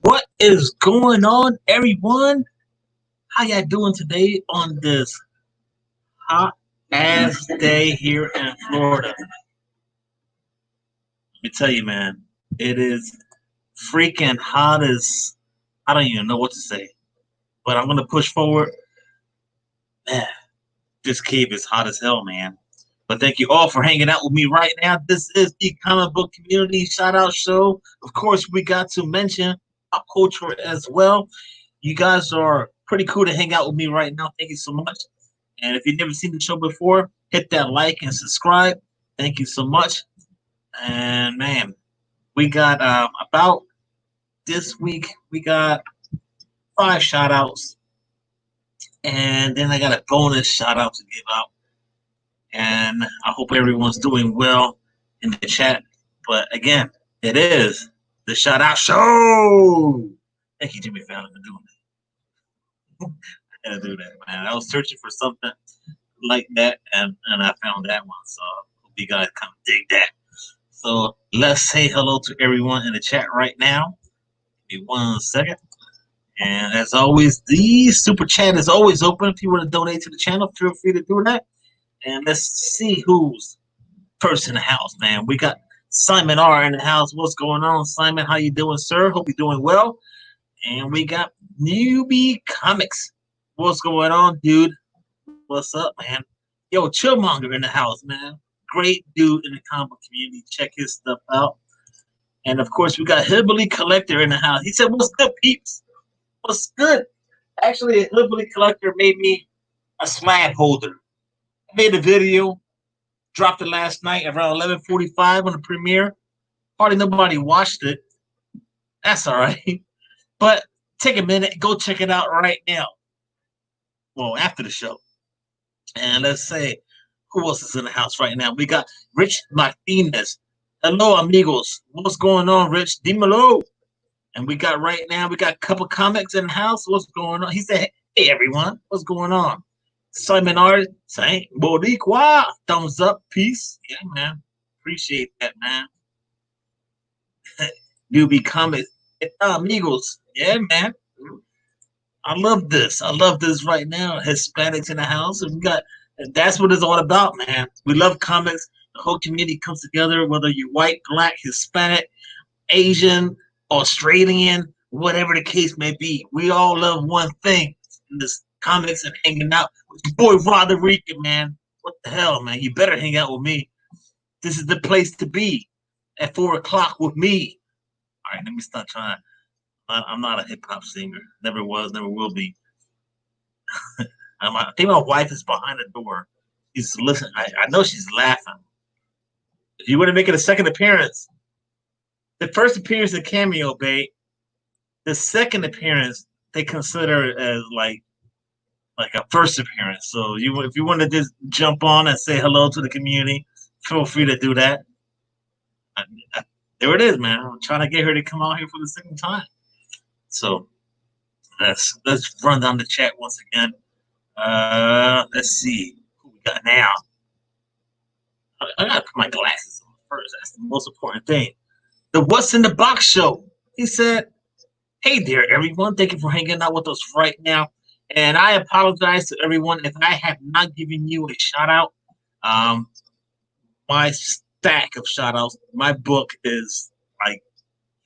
What is going on, everyone? How y'all doing today on this hot ass day here in Florida? Let me tell you, man, it is freaking hot as I don't even know what to say. But I'm gonna push forward. Man, this cave is hot as hell, man. But thank you all for hanging out with me right now. This is the comic book community shout out show. Of course, we got to mention pop culture as well. You guys are pretty cool to hang out with me right now. Thank you so much. And if you've never seen the show before, hit that like and subscribe. Thank you so much. And man, we got about this week, we got 5 shout outs. And then I got a bonus shout out to give out. And I hope everyone's doing well in the chat. But again, it is the shout out show. Thank you, Jimmy Fallon, for doing that. I gotta do that, man. I was searching for something like that, and I found that one. So hope you guys come dig that. So let's say hello to everyone in the chat right now. Give me 1 second. And as always, the super chat is always open. If you want to donate to the channel, feel free to do that. And let's see who's first in the house, man. We got Simon R in the house. What's going on, Simon? How you doing, sir? Hope you're doing well. And we got Newbie Comics. What's going on, dude? What's up, man? Yo, Chillmonger in the house, man. Great dude in the comic community. Check his stuff out. And of course, we got Hillbilly Collector in the house. He said, "What's good, peeps? What's good?" Actually, Hillbilly Collector made me a slab holder. I made a video, dropped it last night around 11:45 on the premiere. Hardly nobody watched it. That's all right. But take a minute, go check it out right now. Well, after the show. And let's say, who else is in the house right now? We got Rich Martinez. Hello, amigos. What's going on, Rich? Dímelo. And we got right now, we got a couple comics in the house. What's going on? He said, "Hey, everyone. What's going on?" Simon R. saying, "Boricua. Thumbs up. Peace." Yeah, man. Appreciate that, man. Newbie comics. Amigos. Yeah, man. I love this. I love this right now. Hispanics in the house. And we got that's what it's all about, man. We love comics. The whole community comes together, whether you're white, black, Hispanic, Asian, Australian, whatever the case may be. We all love one thing in this comics and hanging out with your boy Roderick, man. What the hell, man? You better hang out with me. This is the place to be at 4 o'clock with me. All right, let me stop trying. I'm not a hip hop singer. Never was, never will be. I think my wife is behind the door. She's listening. I know she's laughing. If you want to make it a second appearance, the first appearance is a cameo, babe. The second appearance they consider as like a first appearance. So if you want to just jump on and say hello to the community, feel free to do that. There it is, man. I'm trying to get her to come out here for the second time. So let's run down the chat once again. Let's see who we got now. I gotta put my glasses on first. That's the most important thing. The What's in the Box show. He said, "Hey there, everyone. Thank you for hanging out with us right now. And I apologize to everyone if I have not given you a shout out. My stack of shout outs, my book is like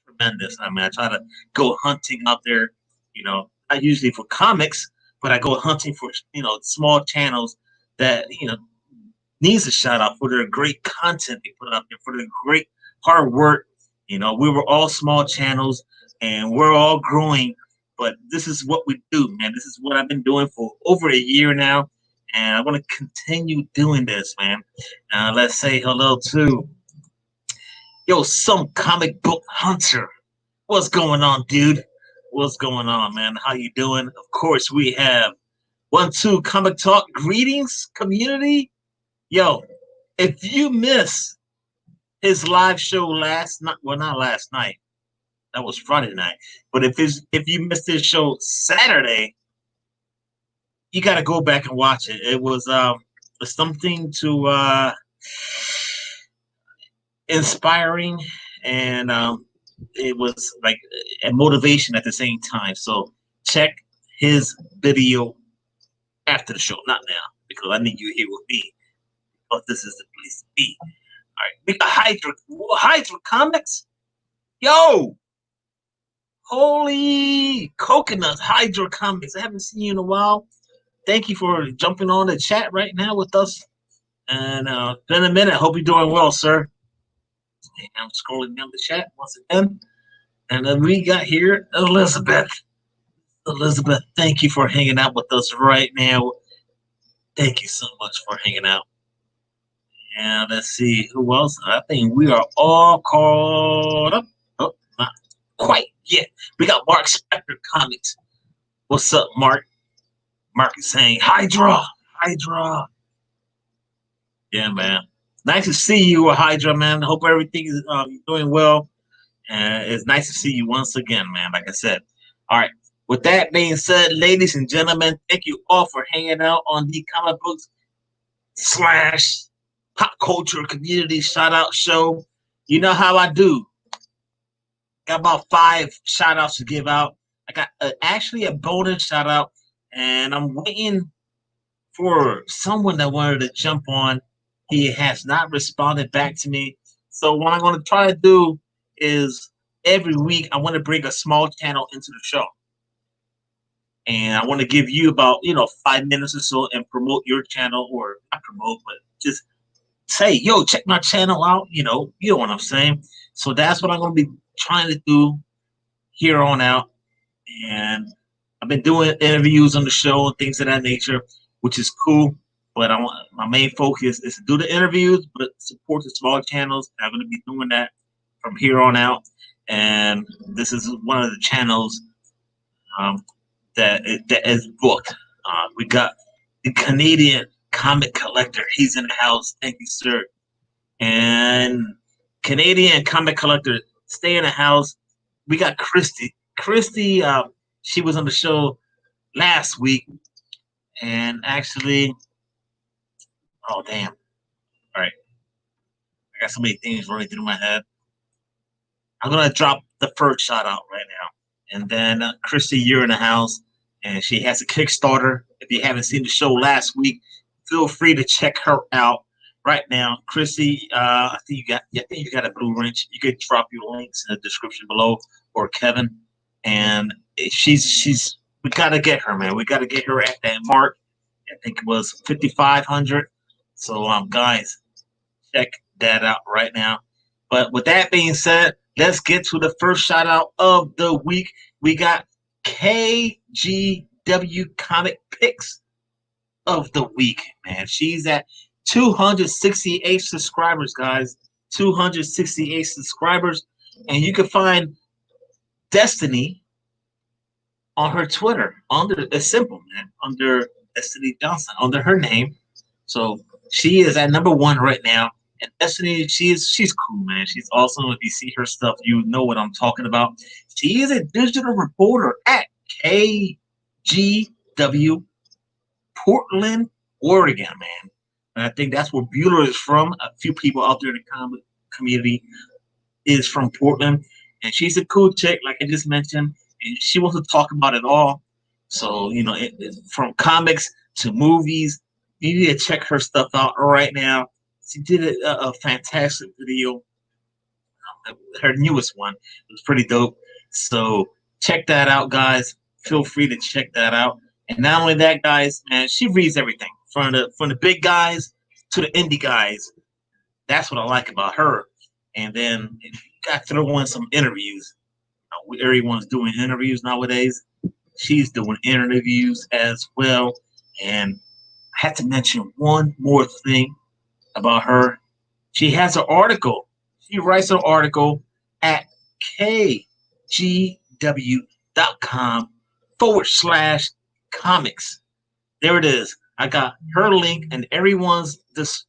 tremendous. I mean, I try to go hunting out there, not usually for comics, but I go hunting for, small channels that, needs a shout out for their great content they put out there, for their great hard work. We were all small channels and we're all growing, but this is what we do, man. This is what I've been doing for over a year now. And I want to continue doing this, man. Let's say hello to, some comic book hunter. What's going on, dude? What's going on, man? How you doing? Of course, we have 1-2 Comic Talk. Greetings, community. Yo, if you miss his live show last night. Well, not last night. That was Friday night. But if you missed his show Saturday, you got to go back and watch it. It was something to inspiring, and it was like a motivation at the same time. So check his video after the show, not now, because I need you here with me. Because this is the place to be. All right, we got Hydra Comics. Yo, holy coconuts, Hydra Comics. I haven't seen you in a while. Thank you for jumping on the chat right now with us. And it's been a minute. Hope you're doing well, sir. And I'm scrolling down the chat once again. And then we got here Elizabeth. Elizabeth, thank you for hanging out with us right now. Thank you so much for hanging out. And let's see who else. I think we are all caught up. Oh, not quite yet. We got Mark Spector Comics. What's up, Mark? Mark is saying, Hydra. Yeah, man. Nice to see you, Hydra, man. Hope everything is doing well. And it's nice to see you once again, man. Like I said. All right. With that being said, ladies and gentlemen, thank you all for hanging out on the comic books / pop culture community shout out show. You know how I do. Got about 5 shout outs to give out. I got actually a bonus shout out, and I'm waiting for someone that wanted to jump on. He has not responded back to me. So what I'm going to try to do is every week I want to bring a small channel into the show. And I want to give you about, 5 minutes or so and promote your channel, or not promote, but just say, yo, check my channel out. You know what I'm saying? So that's what I'm going to be trying to do here on out. And I've been doing interviews on the show and things of that nature, which is cool. But my main focus is to do the interviews, but support the small channels. I'm going to be doing that from here on out. And this is one of the channels that is booked. We got the Canadian comic collector. He's in the house. Thank you, sir. And Canadian comic collector, stay in the house. We got Christy. Christy, she was on the show last week. And actually, oh, damn. All right. I got so many things running through my head. I'm going to drop the first shout out right now. And then Christy, you're in the house. And she has a Kickstarter. If you haven't seen the show last week, feel free to check her out right now. Chrissy, I think you got a Blue Wrench. You could drop your links in the description below, or Kevin. And we gotta get her, man. We gotta get her at that mark. I think it was 5,500. So guys, check that out right now. But with that being said, let's get to the first shout out of the week. We got KGW Comic Picks of the week, man. She's at 268 subscribers, guys. 268 subscribers. And you can find Destiny on her Twitter. It's simple, man. Under Destiny Johnson, under her name. So she is at number 1 right now. And Destiny, she's cool, man. She's awesome. If you see her stuff, you know what I'm talking about. She is a digital reporter at KGW Portland, Oregon, man. And I think that's where Bueller is from. A few people out there in the comic community is from Portland. And she's a cool chick, like I just mentioned. And she wants to talk about it all. So, from comics to movies, you need to check her stuff out right now. She did a fantastic video. Her newest one was pretty dope. So check that out, guys. Feel free to check that out. And not only that, guys, man, she reads everything from the big guys to the indie guys. That's what I like about her. And then you got to throw in some interviews. Everyone's doing interviews nowadays. She's doing interviews as well. And I had to mention one more thing about her. She has an article. She writes an article at kgw.com/comics. There it is. I got her link and everyone's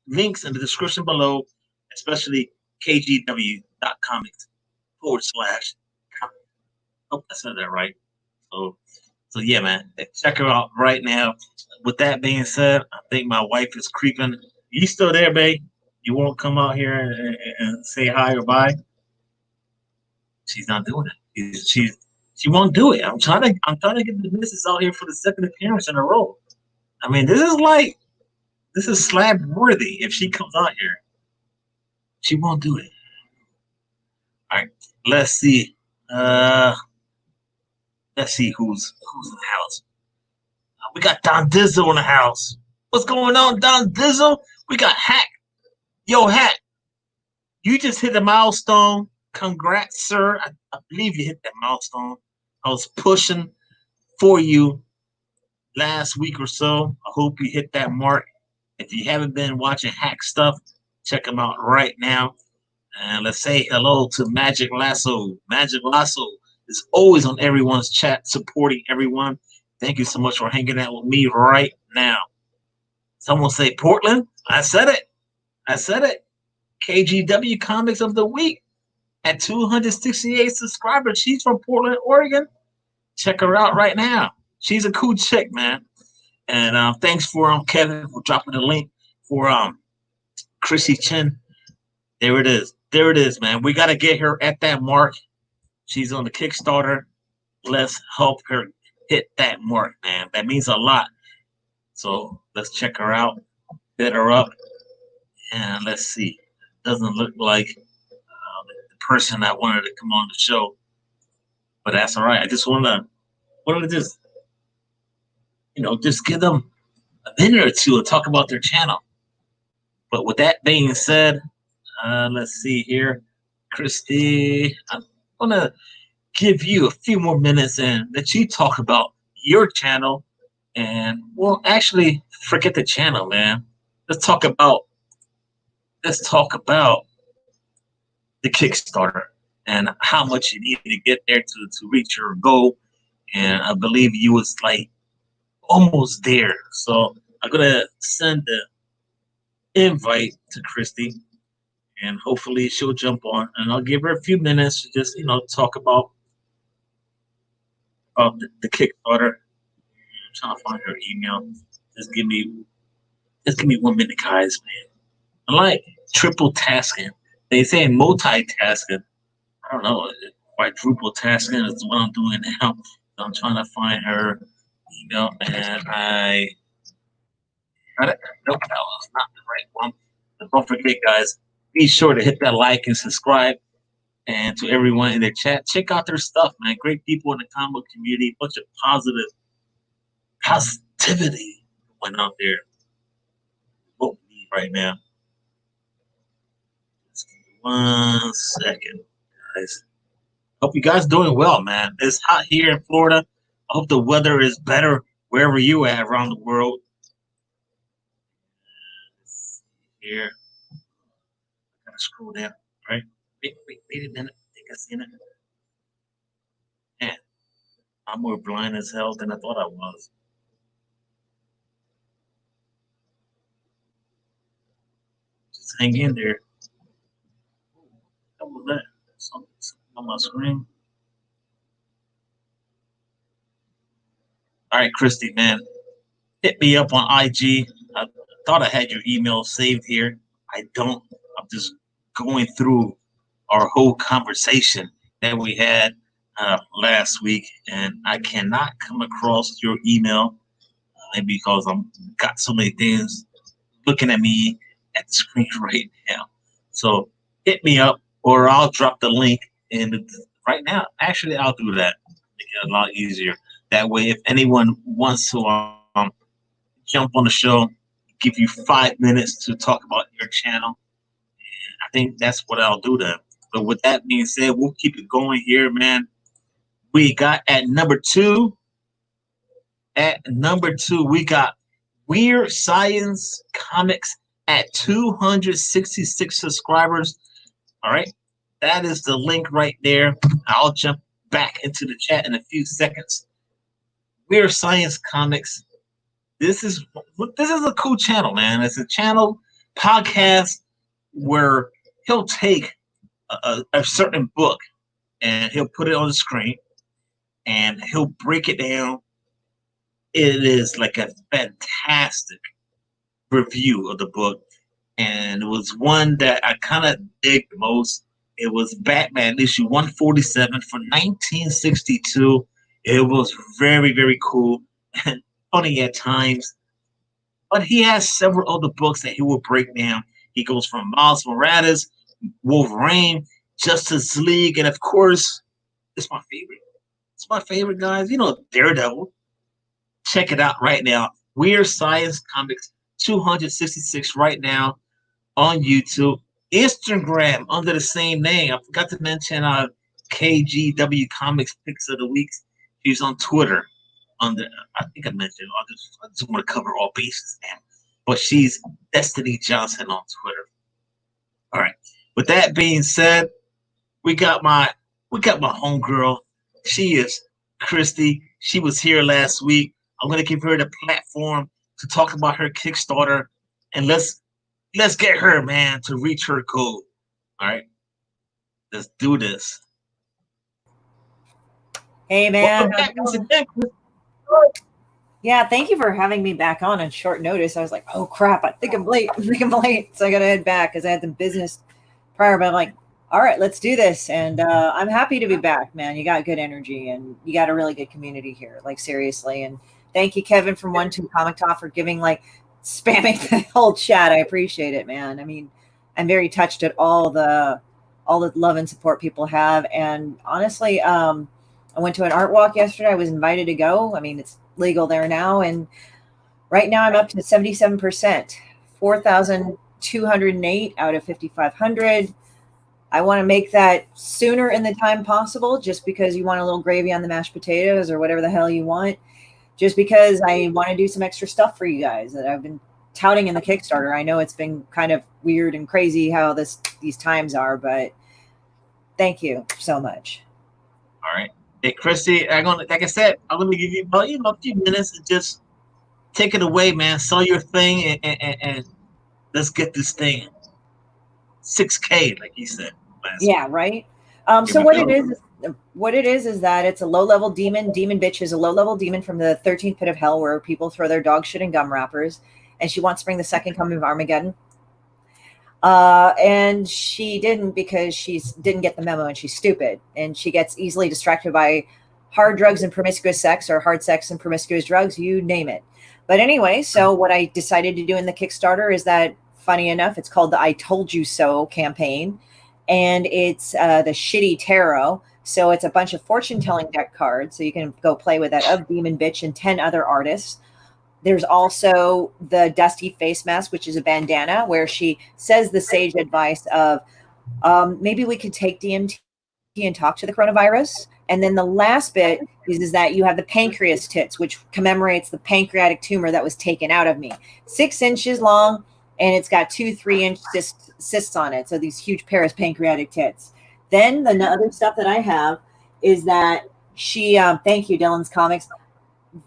links in the description below, especially kgw.comics / hope I said that right. So, so yeah, man, check her out right now. With that being said, I think my wife is creeping. You still there, babe? You won't come out here and say hi or bye? She's not doing it. She won't do it. I'm trying to get the missus out here for the second appearance in a row. I mean, this is slab worthy. If she comes out here, she won't do it. All right, let's see. Uh, let's see who's in the house. We got Don Dizzle in the house. What's going on, Don Dizzle? We got Hack. Yo, Hack, you just hit a milestone. Congrats, sir. I believe you hit that milestone. I was pushing for you last week or so. I hope you hit that mark. If you haven't been watching Hack stuff, check him out right now. And let's say hello to Magic Lasso. Magic Lasso is always on everyone's chat, supporting everyone. Thank you so much for hanging out with me right now. Someone say Portland. I said it. I said it. KGW Comics of the Week at 268 subscribers. She's from Portland, Oregon. Check her out right now. She's a cool chick, man. And thanks for Kevin for dropping the link for Chrissy Chin. There it is. There it is, man. We got to get her at that mark. She's on the Kickstarter. Let's help her hit that mark, man. That means a lot. So let's check her out, hit her up, and let's see. Doesn't look like the person that wanted to come on the show, but that's all right. I just wanted to just just give them a minute or two and talk about their channel. But with that being said, let's see here, Christy. I'm gonna give you a few more minutes and let you talk about your channel. And well, actually, forget the channel, man. Let's talk about the Kickstarter and how much you need to get there to reach your goal. And I believe you was like almost there. So I'm gonna send the invite to Christy, and hopefully she'll jump on. And I'll give her a few minutes to just talk about the Kickstarter. I'm trying to find her email. Just give me 1 minute, guys, man. I like triple tasking. They say multitasking. I don't know. Quadruple tasking is what I'm doing now. So I'm trying to find her email, and I got it. Nope, that was not the right one. But don't forget, guys, be sure to hit that like and subscribe. And to everyone in the chat, check out their stuff, man. Great people in the comic community. Bunch of positivity going out there. What we need right now. Just give me 1 second, guys. Hope you guys doing well, man. It's hot here in Florida. I hope the weather is better wherever you at around the world. Let's see here. I gotta scroll down, right? Wait a minute. I think I seen it. Man, I'm more blind as hell than I thought I was. Just hang in there. What was that? Something on my screen. All right, Christy, man, hit me up on IG. I thought I had your email saved here. I don't. I'm just going through our whole conversation that we had last week, and I cannot come across your email because I'm got so many things looking at me at the screen right now. So hit me up, or I'll drop the link in right now. Actually, I'll do that. Make it a lot easier. That way, if anyone wants to jump on the show, give you 5 minutes to talk about your channel, and I think that's what I'll do then. But with that being said, we'll keep it going here, man. We got at number two. At number two, we got Weird Science Comics at 266 subscribers. All right. That is the link right there. I'll jump back into the chat in a few seconds. Weird Science Comics. This is a cool channel, man. It's a channel podcast where he'll take a certain book and he'll put it on the screen and he'll break it down. It is like a fantastic review of the book, and it was one that I kind of dig the most. It was Batman issue 147 from 1962. It was very, very cool and funny at times. But he has several other books that he will break down. He goes from Miles Morales, Wolverine, Justice League, and of course, it's my favorite. It's my favorite, guys. You know, Daredevil. Check it out right now. Weird Science Comics 266 right now on YouTube. Instagram under the same name. I forgot to mention KGW Comics Picks of the Week. She's on Twitter. I think I mentioned. I just want to cover all bases, man. But she's Destiny Johnson on Twitter. All right. With that being said, we got my homegirl. She is Christy. She was here last week. I'm gonna give her the platform to talk about her Kickstarter, and let's get her, man, to reach her goal. All right, let's do this. Hey, man. Yeah, thank you for having me back on short notice. I was like, oh crap, I think I'm late. So I gotta head back because I had some business prior. But I'm like, all right, let's do this. And I'm happy to be back, man. You got good energy and you got a really good community here. Like, seriously. And thank you, Kevin from 1-2 Comic Talk, for spamming the whole chat. I appreciate it, man. I mean, I'm very touched at all the love and support people have. And honestly, I went to an art walk yesterday. I was invited to go. I mean, it's legal there now. And right now I'm up to 77%, 4,208 out of 5,500. I want to make that sooner in the time possible, just because you want a little gravy on the mashed potatoes or whatever the hell you want. Just because I want to do some extra stuff for you guys that I've been touting in the Kickstarter. I know it's been kind of weird and crazy how these times are, but thank you so much. All right. Hey, Christy, like I said, I'm gonna give you about a few minutes and just take it away, man. Sell your thing and let's get this thing 6K, like you said. Yeah, right. So what it is that it's a low-level demon. Demon bitch is a low-level demon from the 13th pit of hell, where people throw their dog shit in gum wrappers, and she wants to bring the second coming of Armageddon. And she didn't, because she didn't get the memo, and she's stupid, and she gets easily distracted by hard drugs and promiscuous sex, or hard sex and promiscuous drugs, you name it. But anyway, so what I decided to do in the Kickstarter is that, funny enough, it's called the I Told You So campaign, and it's the Shitty Tarot. So it's a bunch of fortune-telling deck cards, so you can go play with that, of Demon Bitch and 10 other artists. There's also the Dusty Face Mask, which is a bandana, where she says the sage advice of maybe we could take DMT and talk to the coronavirus. And then the last bit is that you have the pancreas tits, which commemorates the pancreatic tumor that was taken out of me. 6 inches long, and it's got 2 3-inch cysts on it. So these huge Paris pancreatic tits. Then the other stuff that I have is that she, thank you, Dylan's Comics.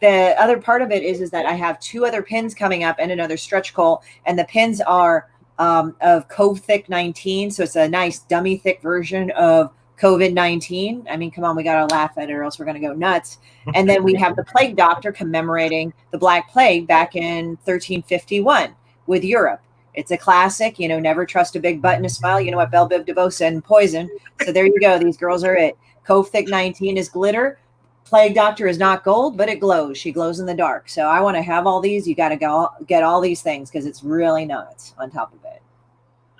The other part of it is that I have 2 other pins coming up and another stretch goal. And the pins are of Cove Thick 19. So it's a nice dummy thick version of COVID-19. I mean, come on, we got to laugh at it or else we're going to go nuts. And then we have the Plague Doctor commemorating the Black Plague back in 1351 with Europe. It's a classic, never trust a big butt and a smile. You know what Belle Biv DeVoe said in Poison. So there you go. These girls are it. Cove Thick 19 is glitter. Plague Doctor is not gold, but it glows. She glows in the dark. So I want to have all these. You got to go get all these things because it's really nuts on top of it.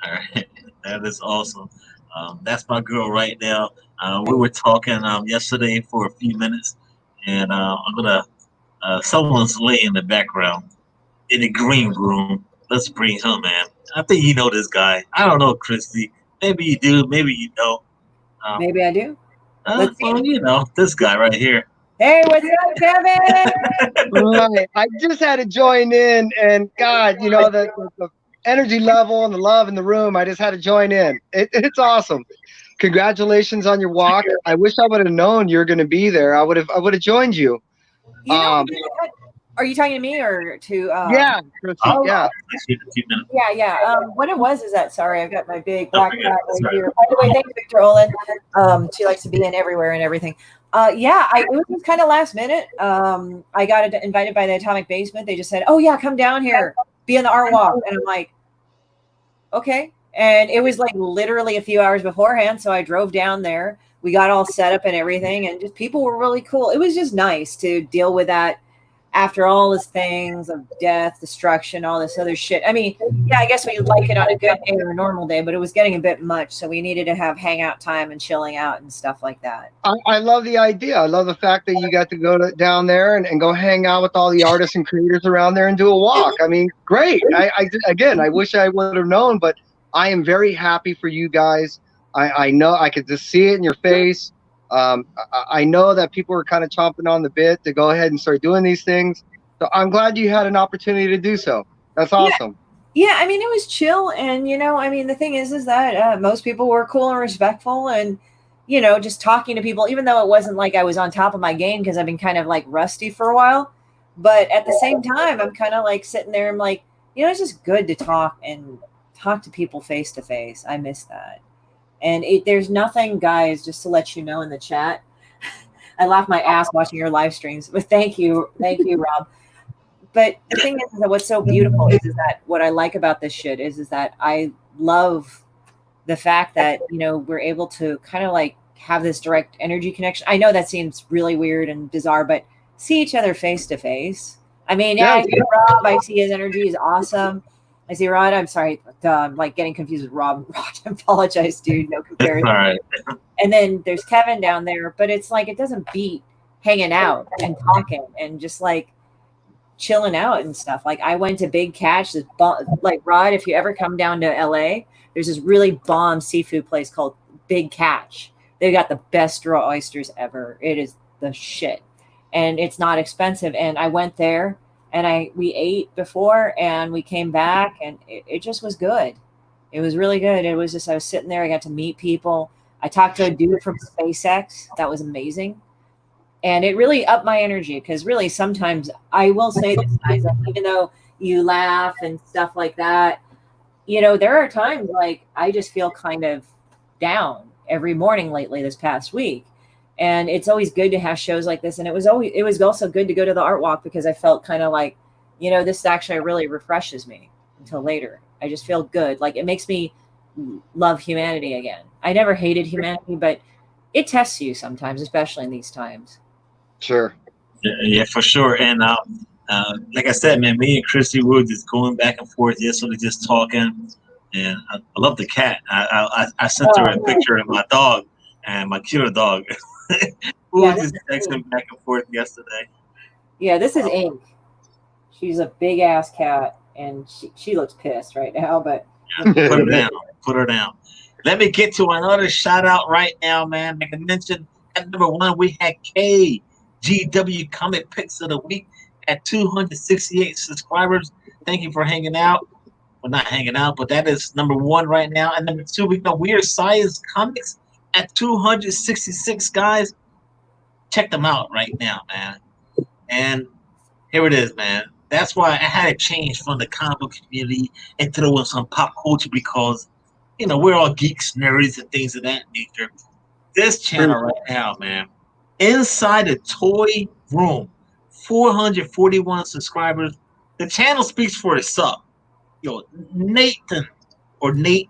All right. That is awesome. That's my girl right now. We were talking yesterday for a few minutes, and I'm going to someone's laying in the background in the green room. Let's bring him, man. I think you know this guy. I don't know, Christy. Maybe you do. Maybe you don't. Maybe I do. Well, this guy right here. Hey, what's up, Kevin? Right. I just had to join in, and God, the energy level and the love in the room. I just had to join in. It's awesome. Congratulations on your walk. I wish I would have known you were going to be there. I would have joined you. Are you talking to me or to? Yeah, Chrissy, Oh, yeah. next few minutes. Yeah. What it was is that, sorry, I've got my big black forget cat it. right Sorry. here. By the way, thanks, Victor Olin. She likes to be in everywhere and everything. It was just kind of last minute. I got invited by the Atomic Basement. They just said, "Oh yeah, come down here, be in the art walk," and I'm like, okay. And it was like literally a few hours beforehand, so I drove down there. We got all set up and everything, and just people were really cool. It was just nice to deal with that after all these things of death, destruction, all this other shit. I mean, yeah, I guess we like it on a good day or a normal day, but it was getting a bit much. So we needed to have hangout time and chilling out and stuff like that. I love the idea. I love the fact that you got to go down there and go hang out with all the artists and creators around there and do a walk. I mean, great. Again, I wish I would have known, but I am very happy for you guys. I know I could just see it in your face. I know that people are kind of chomping on the bit to go ahead and start doing these things. So I'm glad you had an opportunity to do so. That's awesome. Yeah, I mean, it was chill. And, I mean, the thing is that most people were cool and respectful and, just talking to people, even though it wasn't like I was on top of my game because I've been kind of like rusty for a while. But at the same time, I'm kind of like sitting there. I'm like, it's just good to talk to people face to face. I miss that. And there's nothing, guys, just to let you know in the chat. I laugh my ass watching your live streams, but thank you, Rob. But the thing is that what's so beautiful is that what I like about this shit is that I love the fact that, we're able to kind of like have this direct energy connection. I know that seems really weird and bizarre, but see each other face to face. I mean, I see Rob, I see his energy is awesome. I see Rod. I'm sorry, I'm like getting confused with Rob. Rod, I apologize, dude. No comparison. All right. And then there's Kevin down there, but it's like it doesn't beat hanging out and talking and just like chilling out and stuff. Like I went to Big Catch, like Rod. If you ever come down to LA, there's this really bomb seafood place called Big Catch. They got the best raw oysters ever. It is the shit, and it's not expensive. And I went there. And we ate before and we came back and it just was good. It was really good. It was just, I was sitting there. I got to meet people. I talked to a dude from SpaceX. That was amazing. And it really upped my energy because really sometimes I will say this, guys, like, even though you laugh and stuff like that, there are times like I just feel kind of down every morning lately this past week. And it's always good to have shows like this. And it was also good to go to the art walk because I felt kind of like, this actually really refreshes me until later. I just feel good. Like it makes me love humanity again. I never hated humanity, but it tests you sometimes, especially in these times. Sure. Yeah, for sure. And like I said, man, me and Christy were just going back and forth yesterday, just talking. And I love the cat. I sent her a picture of my dog and my killer dog. We were just texting back and forth yesterday. Yeah, this is Ink. She's a big ass cat, and she looks pissed right now. But put her down. Put her down. Let me get to another shout out right now, man. Like I mentioned, at number 1, we had KGW Comic Picks of the Week at 268 subscribers. Thank you for hanging out. Well, not hanging out, but that is number 1 right now. And number 2, we got Weird Science Comics at 266 guys. Check them out right now, man. And here it is, man. That's why I had to change from the comic book community and throw in some pop culture because, we're all geeks, nerds, and things of that nature. This channel right now, man, Inside the Toy Room, 441 subscribers. The channel speaks for itself. Nathan or Nate,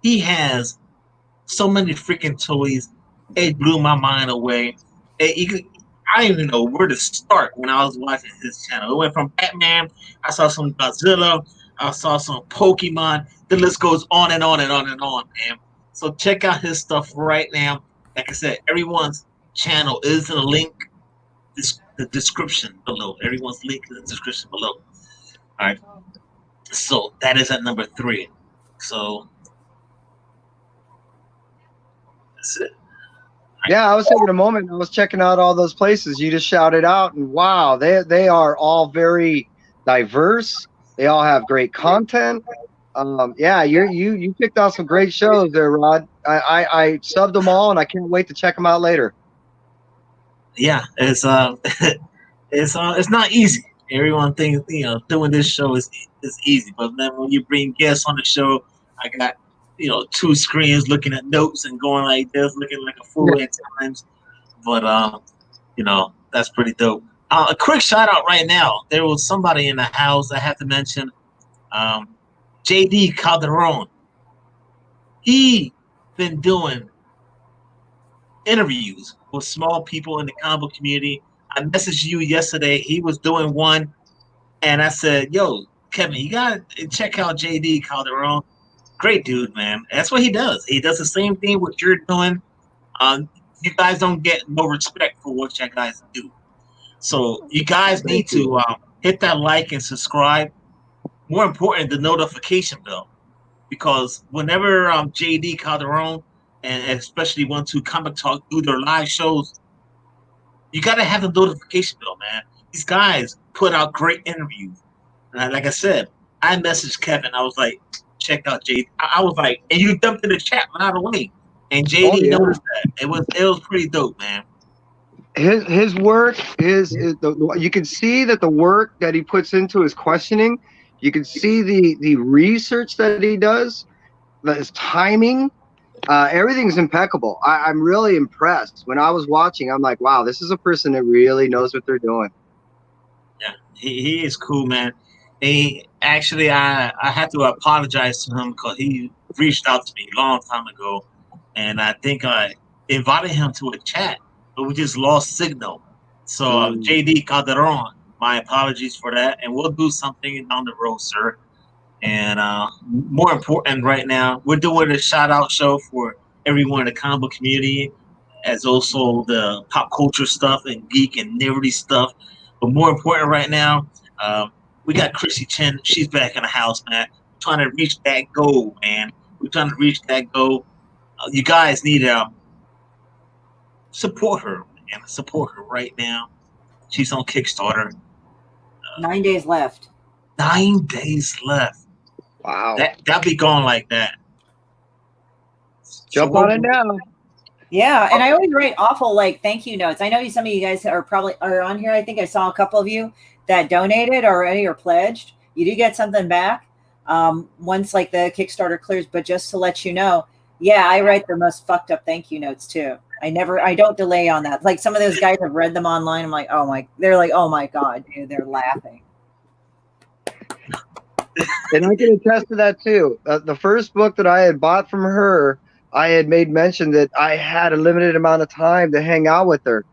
he has so many freaking toys. It blew my mind away. I didn't even know where to start when I was watching his channel. It went from Batman, I saw some Godzilla, I saw some Pokemon. The list goes on and on and on and on, man. So check out his stuff right now. Like I said, everyone's channel is in the link, the description below. Everyone's link in the description below. All right. So that is at number 3. So that's it. Yeah, I was taking a moment. I was checking out all those places you just shouted out, and wow, they are all very diverse. They all have great content. Yeah, you picked out some great shows there, Rod. I subbed them all, and I can't wait to check them out later. Yeah, it's it's not easy. Everyone thinks doing this show is easy, but then when you bring guests on the show, I got two screens looking at notes and going like this, looking like a fool at times. But that's pretty dope. A quick shout out right now. There was somebody in the house I have to mention. JD Calderon. He been doing interviews with small people in the comic book community. I messaged you yesterday. He was doing one, and I said, "Yo, Kevin, you gotta check out JD Calderon. Great dude, man. That's what he does. He does the same thing what you're doing. You guys don't get no respect for what you guys do. So you guys need to hit that like and subscribe. More important, the notification bell, because whenever JD Calderon and especially One Two Comic Talk do their live shows, you gotta have the notification bell, man. These guys put out great interviews. And like I said, I messaged Kevin. I was like, check out JD. I was like, and you dumped in the chat right away. And JD noticed that. It was pretty dope, man. His work is you can see that the work that he puts into his questioning. You can see the research that he does, his timing. Everything's impeccable. I'm really impressed. When I was watching, I'm like, wow, this is a person that really knows what they're doing. Yeah, he is cool, man. He actually, I had to apologize to him because he reached out to me a long time ago, and I think I invited him to a chat, but we just lost signal. So JD Calderon, my apologies for that, and we'll do something down the road, sir. And more important right now, we're doing a shout-out show for everyone in the comic book community, as also the pop culture stuff and geek and nerdy stuff. But more important right now, we got Chrissy Chen. She's back in the house, man. We're trying to reach that goal, man. We're trying to reach that goal. You guys need to support her, man. Support her right now. She's on Kickstarter. 9 days left. 9 days left. Wow. That'll be going like that. Jump on it now. Yeah, and I always write awful thank you notes. I know some of you guys are on here. I think I saw a couple of you that donated already or pledged. You do get something back once the Kickstarter clears. But just to let you know, yeah, I write the most fucked up thank you notes too. I don't delay on that. Like some of those guys have read them online. I'm like, they're like, oh my God, dude, they're laughing. And I can attest to that too. The first book that I had bought from her, I had made mention that I had a limited amount of time to hang out with her.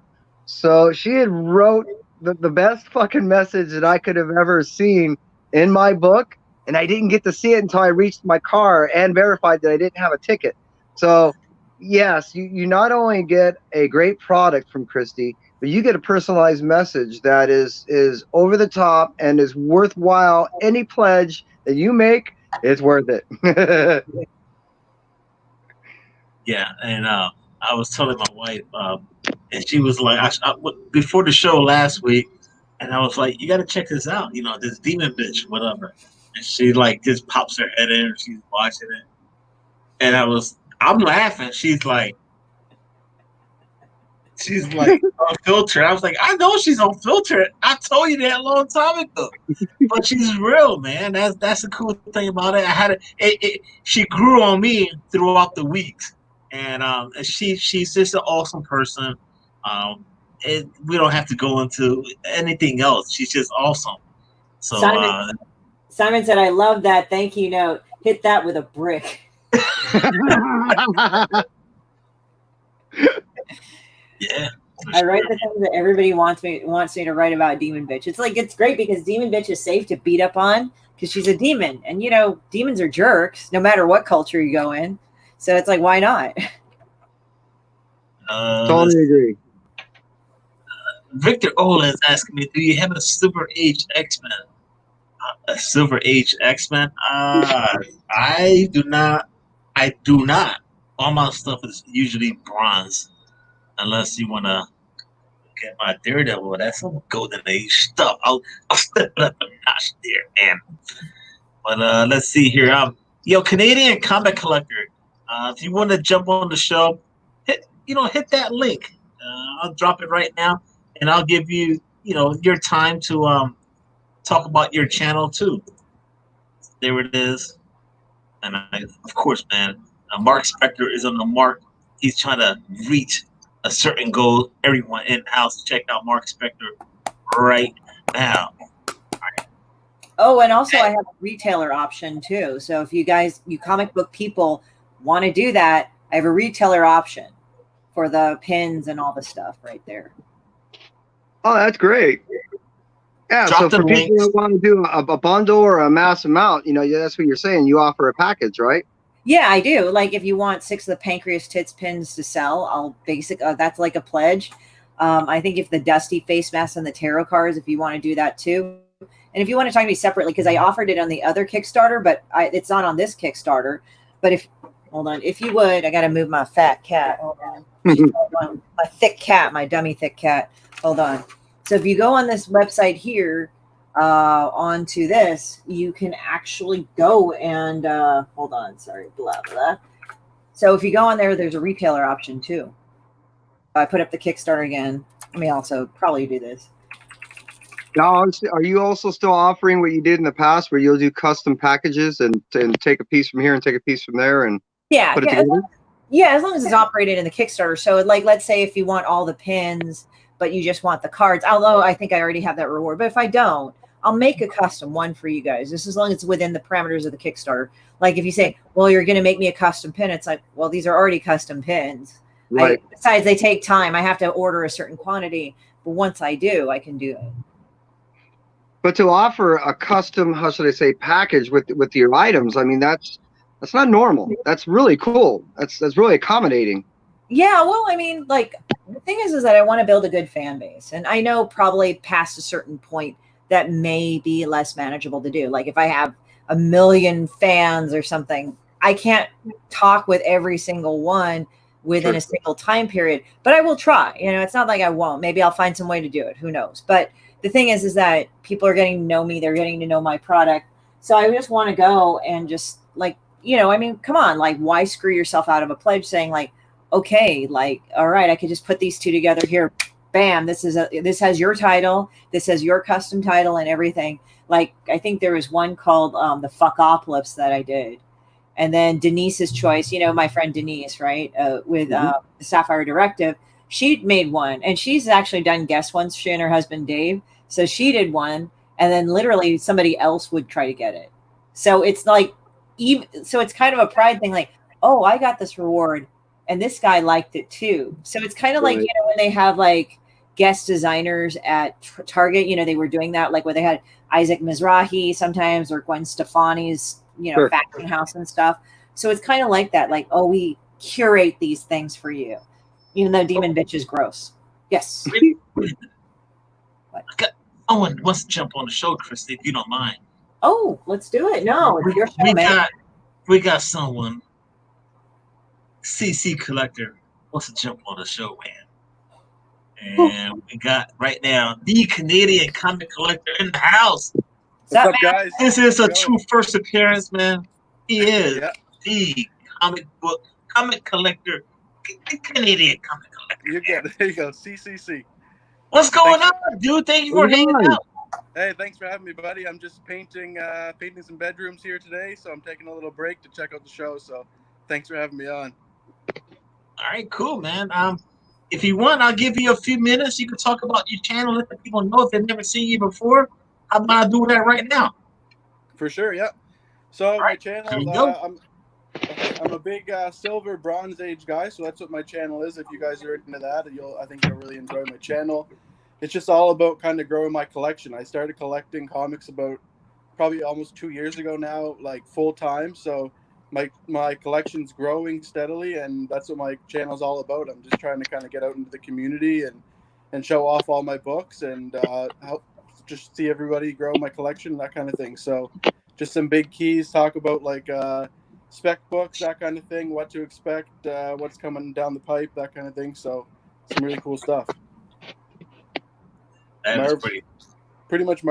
So she had wrote the best fucking message that I could have ever seen in my book. And I didn't get to see it until I reached my car and verified that I didn't have a ticket. So yes, you not only get a great product from Christy, but you get a personalized message that is over the top and is worthwhile. Any pledge that you make, it's worth it. Yeah, and I was telling my wife, and she was like, before the show last week, and I was like, you got to check this out, this demon bitch, whatever. And she just pops her head in and she's watching it. And I'm laughing. She's like, on filter. I was like, I know she's on filter. I told you that a long time ago. But she's real, man. That's the cool thing about it. She grew on me throughout the weeks. And she's just an awesome person. We don't have to go into anything else. She's just awesome. So Simon said, I love that. Thank you note. Hit that with a brick. Yeah. I write the things that everybody wants me to write about Demon Bitch. It's great because Demon Bitch is safe to beat up on because she's a demon. And demons are jerks no matter what culture you go in. So it's like, why not? Totally agree. Victor Ola is asking me, do you have a Silver Age X-Men? A Silver Age X-Men? I do not. All my stuff is usually bronze. Unless you want to get my Daredevil, that's some Golden Age stuff. I'll step it up a notch there, man. But let's see here. Canadian Comic Collector. If you want to jump on the show, hit that link. I'll drop it right now, and I'll give you your time to talk about your channel too. There it is. And of course, man, Mark Spector is on the mark. He's trying to reach a certain goal. Everyone in house, check out Mark Spector right now. Oh, and also I have a retailer option too. So if you comic book people want to do that, I have a retailer option for the pins and all the stuff right there. Oh, that's great. Yeah, Drop so the for people links. who want to do a bundle or a mass amount, that's what you're saying. You offer a package, right? Yeah, I do. Like if you want 6 of the Pancreas Tits pins to sell, I'll that's like a pledge. I think if the Dusty face mask and the tarot cards, if you want to do that too. And if you want to talk to me separately, because I offered it on the other Kickstarter, but it's not on this Kickstarter. But hold on, if you would, I got to move my fat cat. Hold on. My thick cat, my dummy thick cat. Hold on. So if you go on this website here, onto this, you can actually go and hold on. Sorry, blah blah. So if you go on there, there's a retailer option too. I put up the Kickstarter again. Let me also probably do this. Now, are you also still offering what you did in the past, where you'll do custom packages and take a piece from here and take a piece from there and put it together? As long as it's operated in the Kickstarter. So, like, let's say if you want all the pins, but you just want the cards. Although I think I already have that reward, but if I don't, I'll make a custom one for you guys. Just as long as it's within the parameters of the Kickstarter. Like if you say, "Well, you're going to make me a custom pin," it's like, well, these are already custom pins. Right. Besides, they take time. I have to order a certain quantity, but once I do, I can do it. But to offer a custom, how should I say, package with your items, I mean, that's not normal. That's really cool. That's really accommodating. Yeah, well, I mean, like the thing is that I want to build a good fan base, and I know probably past a certain point that may be less manageable to do. Like if I have 1 million fans or something, I can't talk with every single one within a single time period, but I will try. It's not like I won't. Maybe I'll find some way to do it. Who knows? But the thing is that people are getting to know me. They're getting to know my product. So I just want to go and just like, I mean, come on, like why screw yourself out of a pledge saying like, okay, like, all right, I could just put these two together here. Bam. This has your title. This has your custom title and everything. Like, I think there was one called the Fuckopolis that I did. And then Denise's Choice, my friend Denise, right? With the Sapphire Directive, she made one, and she's actually done guest ones, she and her husband Dave. So she did one, and then literally somebody else would try to get it. So it's like, it's kind of a pride thing, like, oh, I got this reward, and this guy liked it too. So it's kind of like, when they have like guest designers at Target, they were doing that, like where they had Isaac Mizrahi sometimes, or Gwen Stefani's, fashion house and stuff. So it's kind of like that, like, oh, we curate these things for you, even though Demon Bitch is gross. Yes. Owen wants to jump on the show, Christy, if you don't mind. Oh, let's do it. No, it's your show, man. We got someone, CC Collector, wants to jump on the show, man. And we got right now the Canadian comic collector in the house. What's up, guys? This is a true first appearance, man. He is the comic collector, Canadian comic collector. You get it. There you go, CCC. What's going on, dude? Thank you for hanging out. Hey, thanks for having me, buddy. I'm just painting some bedrooms here today, so I'm taking a little break to check out the show. So, thanks for having me on. All right, cool, man. If you want, I'll give you a few minutes. You can talk about your channel, let the people know if they've never seen you before. How about I do that right now? For sure, yeah. So my channel, I'm a big Silver Bronze Age guy, so that's what my channel is. If you guys are into that, I think you'll really enjoy my channel. It's just all about kind of growing my collection. I started collecting comics about probably almost 2 years ago now, like full time. So my collection's growing steadily, and that's what my channel's all about. I'm just trying to kind of get out into the community and show off all my books and help just see everybody grow my collection, that kind of thing. So just some big keys, talk about like spec books, that kind of thing, what to expect, what's coming down the pipe, that kind of thing. So some really cool stuff. That is pretty much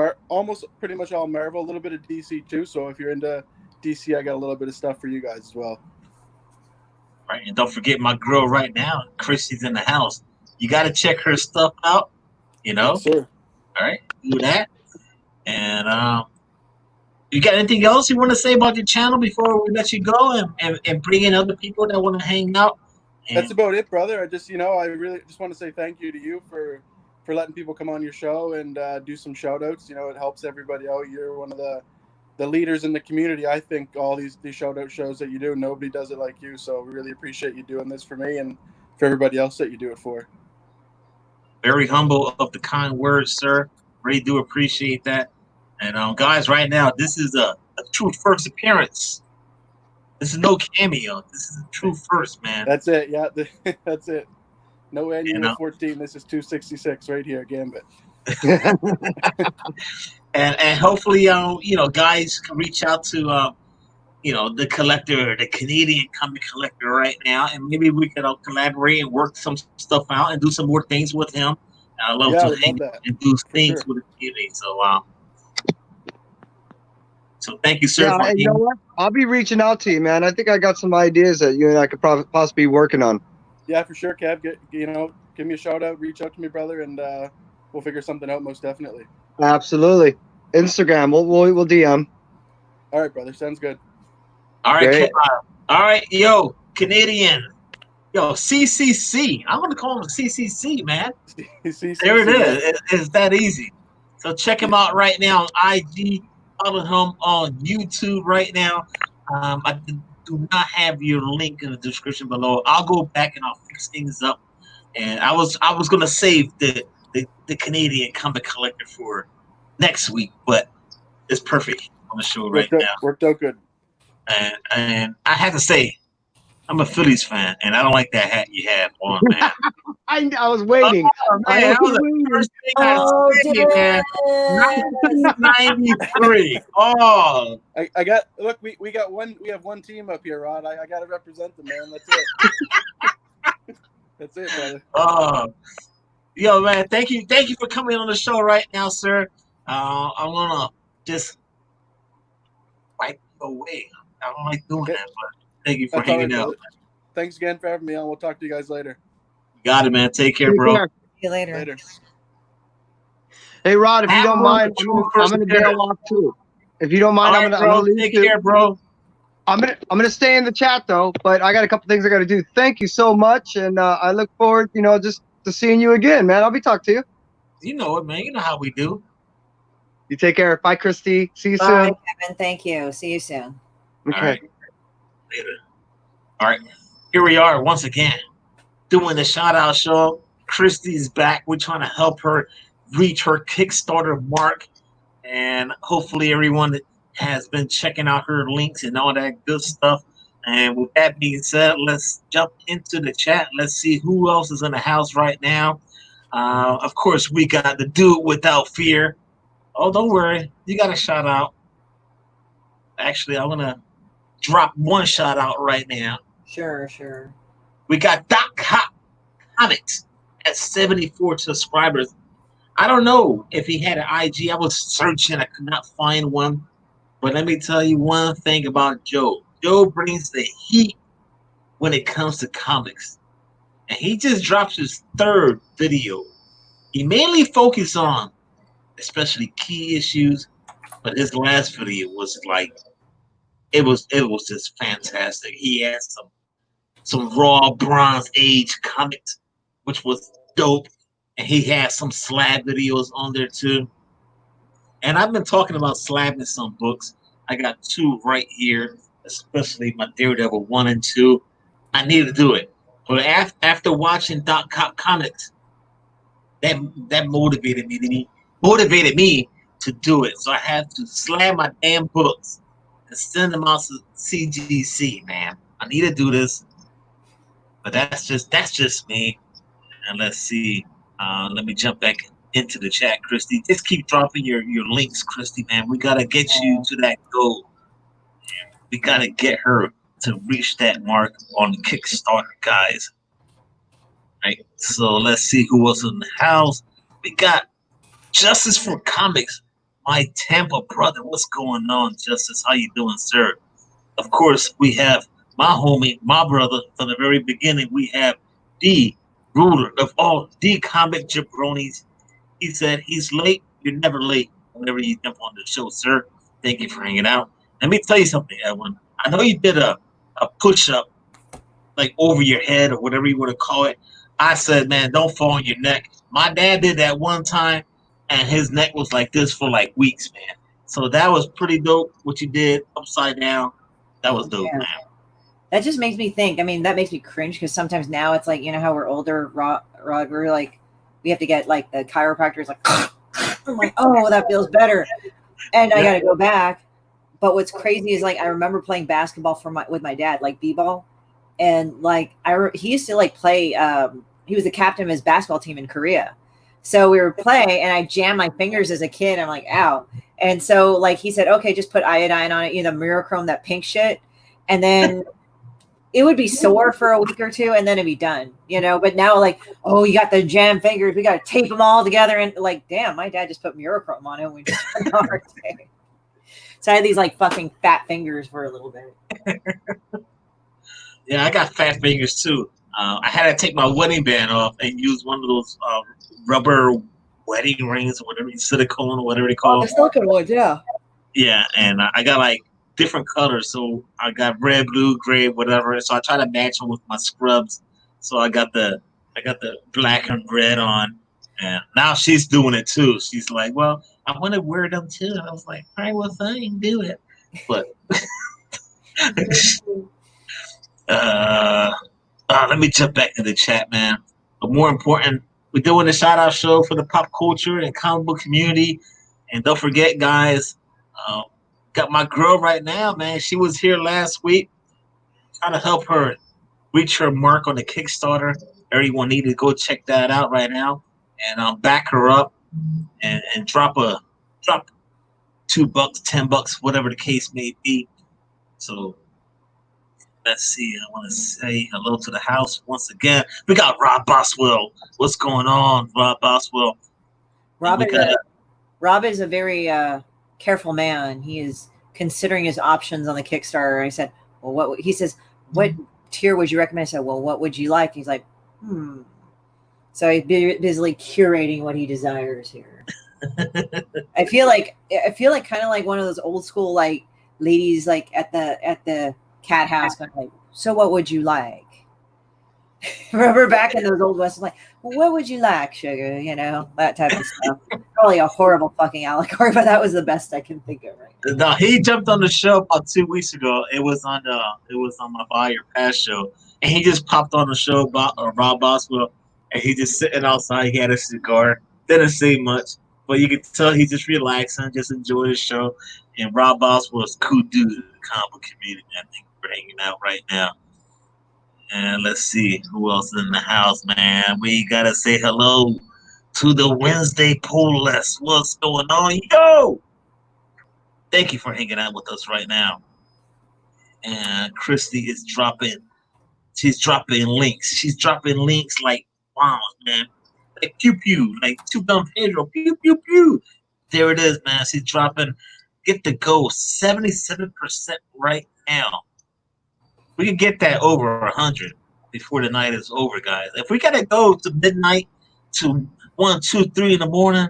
all Marvel, a little bit of DC too. So if you're into DC, I got a little bit of stuff for you guys as well. Right, and don't forget my girl right now, Chrissy's in the house. You got to check her stuff out, Yes, sir. All right, do that. And you got anything else you want to say about your channel before we let you go and bring in other people that want to hang out? That's about it, brother. I just, I really just want to say thank you to you for letting people come on your show and do some shout outs. It helps everybody out. You're one of the leaders in the community. I think all these shout out shows that you do, nobody does it like you. So we really appreciate you doing this for me and for everybody else that you do it for. Very humble of the kind words, sir. Really do appreciate that. And guys, right now, this is a true first appearance. This is no cameo. This is a true first, man. That's it. Yeah, that's it. No annual 14. This is 266 right here, Gambit. and hopefully, guys can reach out to, the collector, the Canadian comic collector right now, and maybe we could collaborate and work some stuff out and do some more things with him. I love to hang and do things with the community. So thank you, sir. Yeah, you know what? I'll be reaching out to you, man. I think I got some ideas that you and I could possibly be working on. Yeah, for sure, Kev. Give me a shout out, reach out to me, brother, and we'll figure something out most definitely. Absolutely. Instagram, we'll DM. All right, brother. Sounds good. All right, all right, yo, Canadian, yo, CCC. I'm gonna call him CCC, man. CCC, there it is. It's that easy. So check him out right now on IG. Follow him on YouTube right now. I do not have your link in the description below. I'll go back and I'll fix things up. And I was gonna save the Canadian comic collector for next week, but it's perfect on the show now. Worked out good. And I have to say, I'm a Phillies fan, and I don't like that hat you have on, man. I was waiting. Oh, man, that was the first thing I said, man. 93. Oh, I got. Look, we got one. We have one team up here, Rod. I got to represent them, man. That's it. That's it, brother. Oh, yo, man. Thank you for coming on the show right now, sir. I'm gonna just wipe you away. I don't like doing that, but thank you for hanging out. Thanks again for having me on. We'll talk to you guys later. Got it, man. Take care, bro. See you later. Hey, Rod, if you don't mind, I'm gonna bail off too. If you don't mind, I'm gonna leave. Take care, bro. I'm gonna stay in the chat though, but I got a couple things I got to do. Thank you so much, and I look forward, just to seeing you again, man. I'll be talking to you. You know it, man. You know how we do. You take care. Bye, Christy. See you soon. Bye, Kevin. Thank you. See you soon. Okay. All right. Later. All right. Here we are once again doing the shout out show. Christy's back. We're trying to help her reach her Kickstarter mark. And hopefully everyone has been checking out her links and all that good stuff. And with that being said, let's jump into the chat. Let's see who else is in the house right now. Of course, we got the dude without fear. Oh, don't worry. You got a shout out. Actually, I'm going to drop one shout out right now. Sure. We got Doc Hop Comics at 74 subscribers. I don't know if he had an IG. I was searching. I could not find one. But let me tell you one thing about Joe. Joe brings the heat when it comes to comics. And he just dropped his third video. He mainly focused on especially key issues. But his last video was like, it was just fantastic. He had some raw Bronze Age comics, which was dope. And he had some slab videos on there too. And I've been talking about slabbing some books. I got two right here, especially my Daredevil 1 and 2. I need to do it. But after watching Doc Cop Comics, that motivated me to do it. So I had to slab my damn books and send them out to CGC, man. I need to do this. But that's just me. And let's see. Let me jump back into the chat, Christy. Just keep dropping your links, Christy, man. We gotta get you to that goal. We gotta get her to reach that mark on Kickstarter, guys. Right. So let's see who else in the house. We got Justice for Comics, my Tampa brother. What's going on, Justice? How you doing, sir? Of course, we have my homie, my brother from the very beginning. We have the ruler of all the comic jabronis. He said he's late, You're never late whenever you jump on the show, sir. Thank you for hanging out. Let me tell you something, Edwin. I know you did a push-up like over your head or whatever you want to call it. I said, man, don't fall on your neck. My dad did that one time, and his neck was like this for like weeks, man. So that was pretty dope. What you did upside down, that was dope, Yeah. man. That just makes me think. I mean, that makes me cringe because sometimes now it's like, you know how we're older, Rod, we're like, we have to get like the chiropractor's like, I'm like, oh, that feels better. And I got to go back. But what's crazy is like, I remember playing basketball with my dad, like b-ball. And like, he used to like play, he was the captain of his basketball team in Korea. So we were playing and I jammed my fingers as a kid. I'm like, ow. And so like, he said, okay, just put iodine on it, you know, Mirachrome, that pink shit. And then it would be sore for a week or two and then it'd be done, you know. But now, like, oh, you got the jam fingers, we got to tape them all together. And like, damn, my dad just put Mirachrome on it when we just went on our day. So I had these like fucking fat fingers for a little bit. Yeah, I got fat fingers too. I had to take my wedding band off and use one of those rubber wedding rings or whatever, silicone or whatever they call it. The silicone ones, yeah. Yeah, and I got like different colors. So I got red, blue, gray, whatever. So I try to match them with my scrubs. So I got the black and red on, and now she's doing it too. She's like, "Well, I want to wear them too." And I was like, "All right, well, fine, do it." But let me jump back to the chat, man. But more important, we're doing a shout out show for the pop culture and comic book community. And don't forget, guys, got my girl right now, man. She was here last week, trying to help her reach her mark on the Kickstarter. Everyone need to go check that out right now, and back her up and drop $2, $10, whatever the case may be. So let's see. I want to say hello to the house once again. We got Rob Boswell. What's going on, Rob Boswell? Rob is a very careful man. He is considering his options on the Kickstarter. I said, well, what? He says, what tier would you recommend? I said, well, what would you like? He's like, So he's busily curating what he desires here. I feel like kind of like one of those old school like ladies like at the cat house, kind of like, so what would you like? Remember back in those old westerns, like, well, what would you like, sugar? You know, that type of stuff. Probably a horrible fucking allegory, but that was the best I can think of right now. No, he jumped on the show about 2 weeks ago. It was on my Buy Your Pass show, and he just popped on the show about Rob Boswell, and he just sitting outside. He had a cigar. Didn't say much, but you could tell he just relaxing, just enjoyed the show. And Rob Boswell's cool dude in the comic book community. I think we're hanging out right now. And let's see who else is in the house, man. We gotta say hello to the Wednesday poll list. What's going on, yo? Thank you for hanging out with us right now. And Christy is dropping. She's dropping links. She's dropping links like bombs, man. Like pew pew, like two gun Pedro. Pew pew pew. There it is, man. She's dropping. Get the goal 77% right now. We can get that over 100 before the night is over, guys. If we gotta go to midnight to 1, 2, 3 in the morning,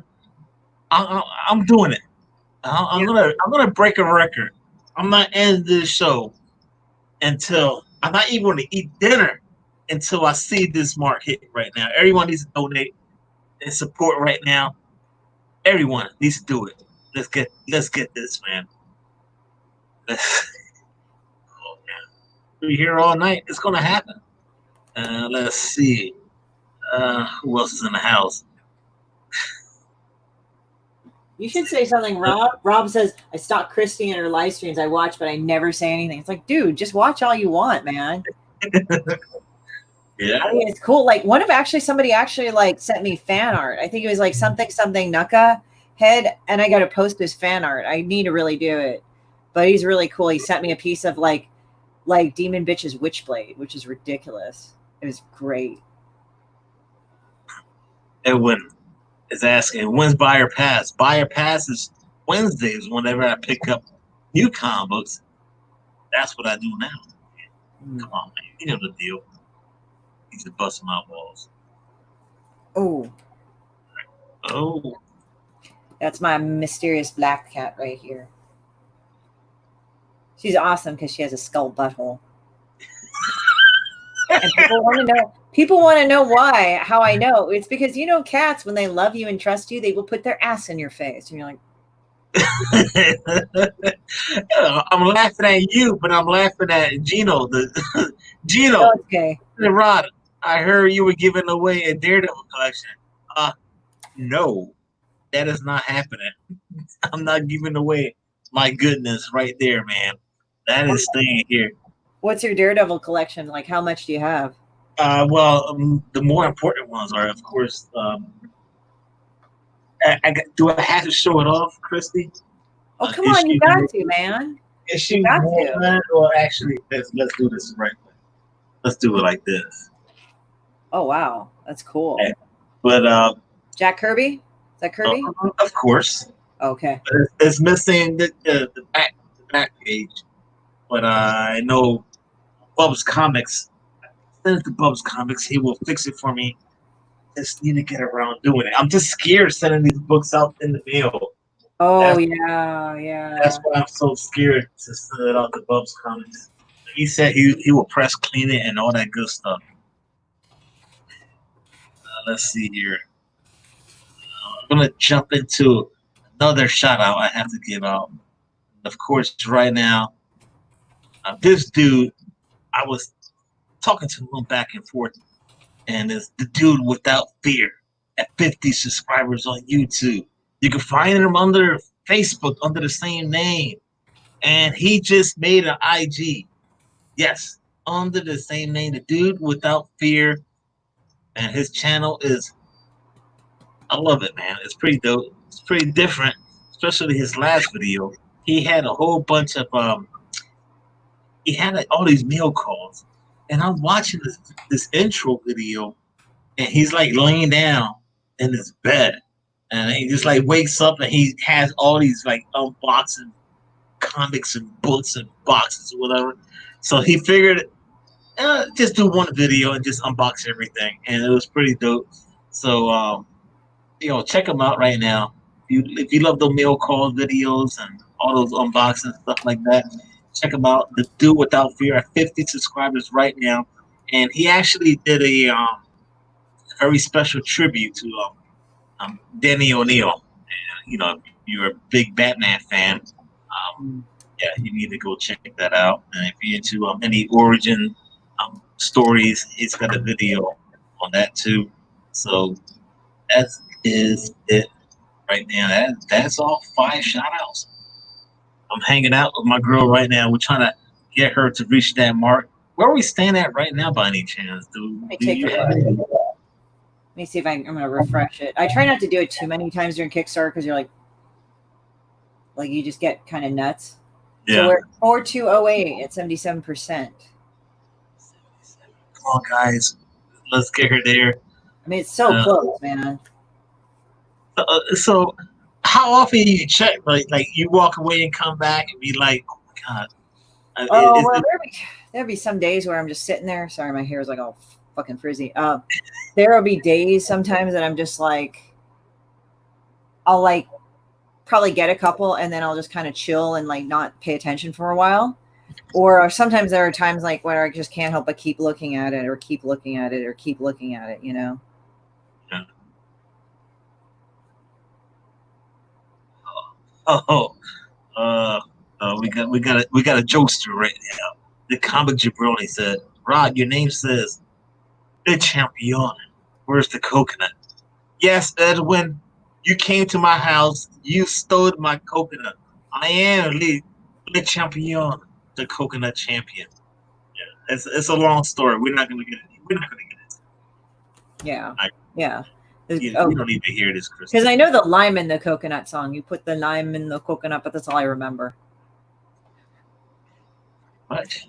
I'm doing it. I'm gonna break a record. I'm not ending this show until I'm not even gonna eat dinner until I see this mark hit right now. Everyone needs to donate and support right now. Everyone needs to do it. Let's get this, man. We're here all night. It's gonna happen. Let's see. Who else is in the house? You should say something, Rob. Rob says, I stalk Christy in her live streams. I watch, but I never say anything. It's like, dude, just watch all you want, man. Yeah. I mean, it's cool. Like somebody actually like sent me fan art. I think it was like something Nuka head, and I got to post his fan art. I need to really do it. But he's really cool. He sent me a piece of like Demon Bitch's Witchblade, which is ridiculous. It was great. Edwin is asking, when's Buy Your Pass? Buy Your Pass is Wednesdays whenever I pick up new comic books. That's what I do now. Come on, man. You know the deal. He's just busting my balls. Oh. Oh. That's my mysterious black cat right here. She's awesome because she has a skull butthole. And people want to know why, how I know. It's because, you know, cats, when they love you and trust you, they will put their ass in your face. And you're like, I'm laughing at you, but I'm laughing at Gino. Gino, oh, okay. Rod, I heard you were giving away a Daredevil collection. No, that is not happening. I'm not giving away my goodness right there, man. That is staying here. What's your Daredevil collection? Like, how much do you have? The more important ones are, of course, do I have to show it off, Christy? Oh, come on, you got to, man. Issue one, or actually, let's do this right. Let's do it like this. Oh wow, that's cool. Okay. But Jack Kirby? Is that Kirby? Of course. Okay. But it's missing the back page. But I know Bub's Comics. Send it to Bub's Comics. He will fix it for me. Just need to get around doing it. I'm just scared sending these books out in the mail. Oh, yeah. That's why I'm so scared to send it out to Bub's Comics. He said he will press clean it and all that good stuff. Let's see here. I'm going to jump into another shout out I have to give out. Of course, right now, this dude, I was talking to him back and forth, and it's the dude without fear at 50 subscribers on YouTube. You can find him under Facebook under the same name, and he just made an IG. Yes, under the same name, the dude without fear, and his channel is, I love it, man. It's pretty dope. It's pretty different, especially his last video. He had a whole bunch of he had like all these mail calls, and I'm watching this intro video, and he's like laying down in his bed, and he just like wakes up, and he has all these like unboxing comics and books and boxes or whatever. So he figured just do one video and just unbox everything, and it was pretty dope. So check him out right now. If you love the mail call videos and all those unboxing stuff like that, check him out. The Dude Without Fear at 50 subscribers right now, and he actually did a very special tribute to Danny O'Neill. And, if you're a big Batman fan, you need to go check that out. And if you're into any origin stories, he's got a video on that too. So that is it right now. That's all 5 shout outs. I'm hanging out with my girl right now. We're trying to get her to reach that mark. Where are we staying at right now by any chance? Let me see if I'm going to refresh it. I try not to do it too many times during Kickstarter because you're like you just get kind of nuts. Yeah. So we're at 4208 at 77%. Come on, guys. Let's get her there. I mean, it's so close, man. So how often do you check? Like you walk away and come back and be like, oh my God. There'll be some days where I'm just sitting there. Sorry, my hair is like all fucking frizzy. There'll be days sometimes that I'm just like, I'll like probably get a couple and then I'll just kind of chill and like not pay attention for a while. Or sometimes there are times like where I just can't help but keep looking at it or keep looking at it or keep looking at it, Yeah. We got a jokester right now. The comic jabroni said, "Rod, your name says Le Champion. Where's the coconut?" Yes, Edwin, you came to my house. You stole my coconut. I am Le Champion, the coconut champion. Yeah, it's a long story. We're not gonna get it. Yeah. You don't need to hear this, Chris. Because I know the lime in the coconut song. You put the lime in the coconut, but that's all I remember. What?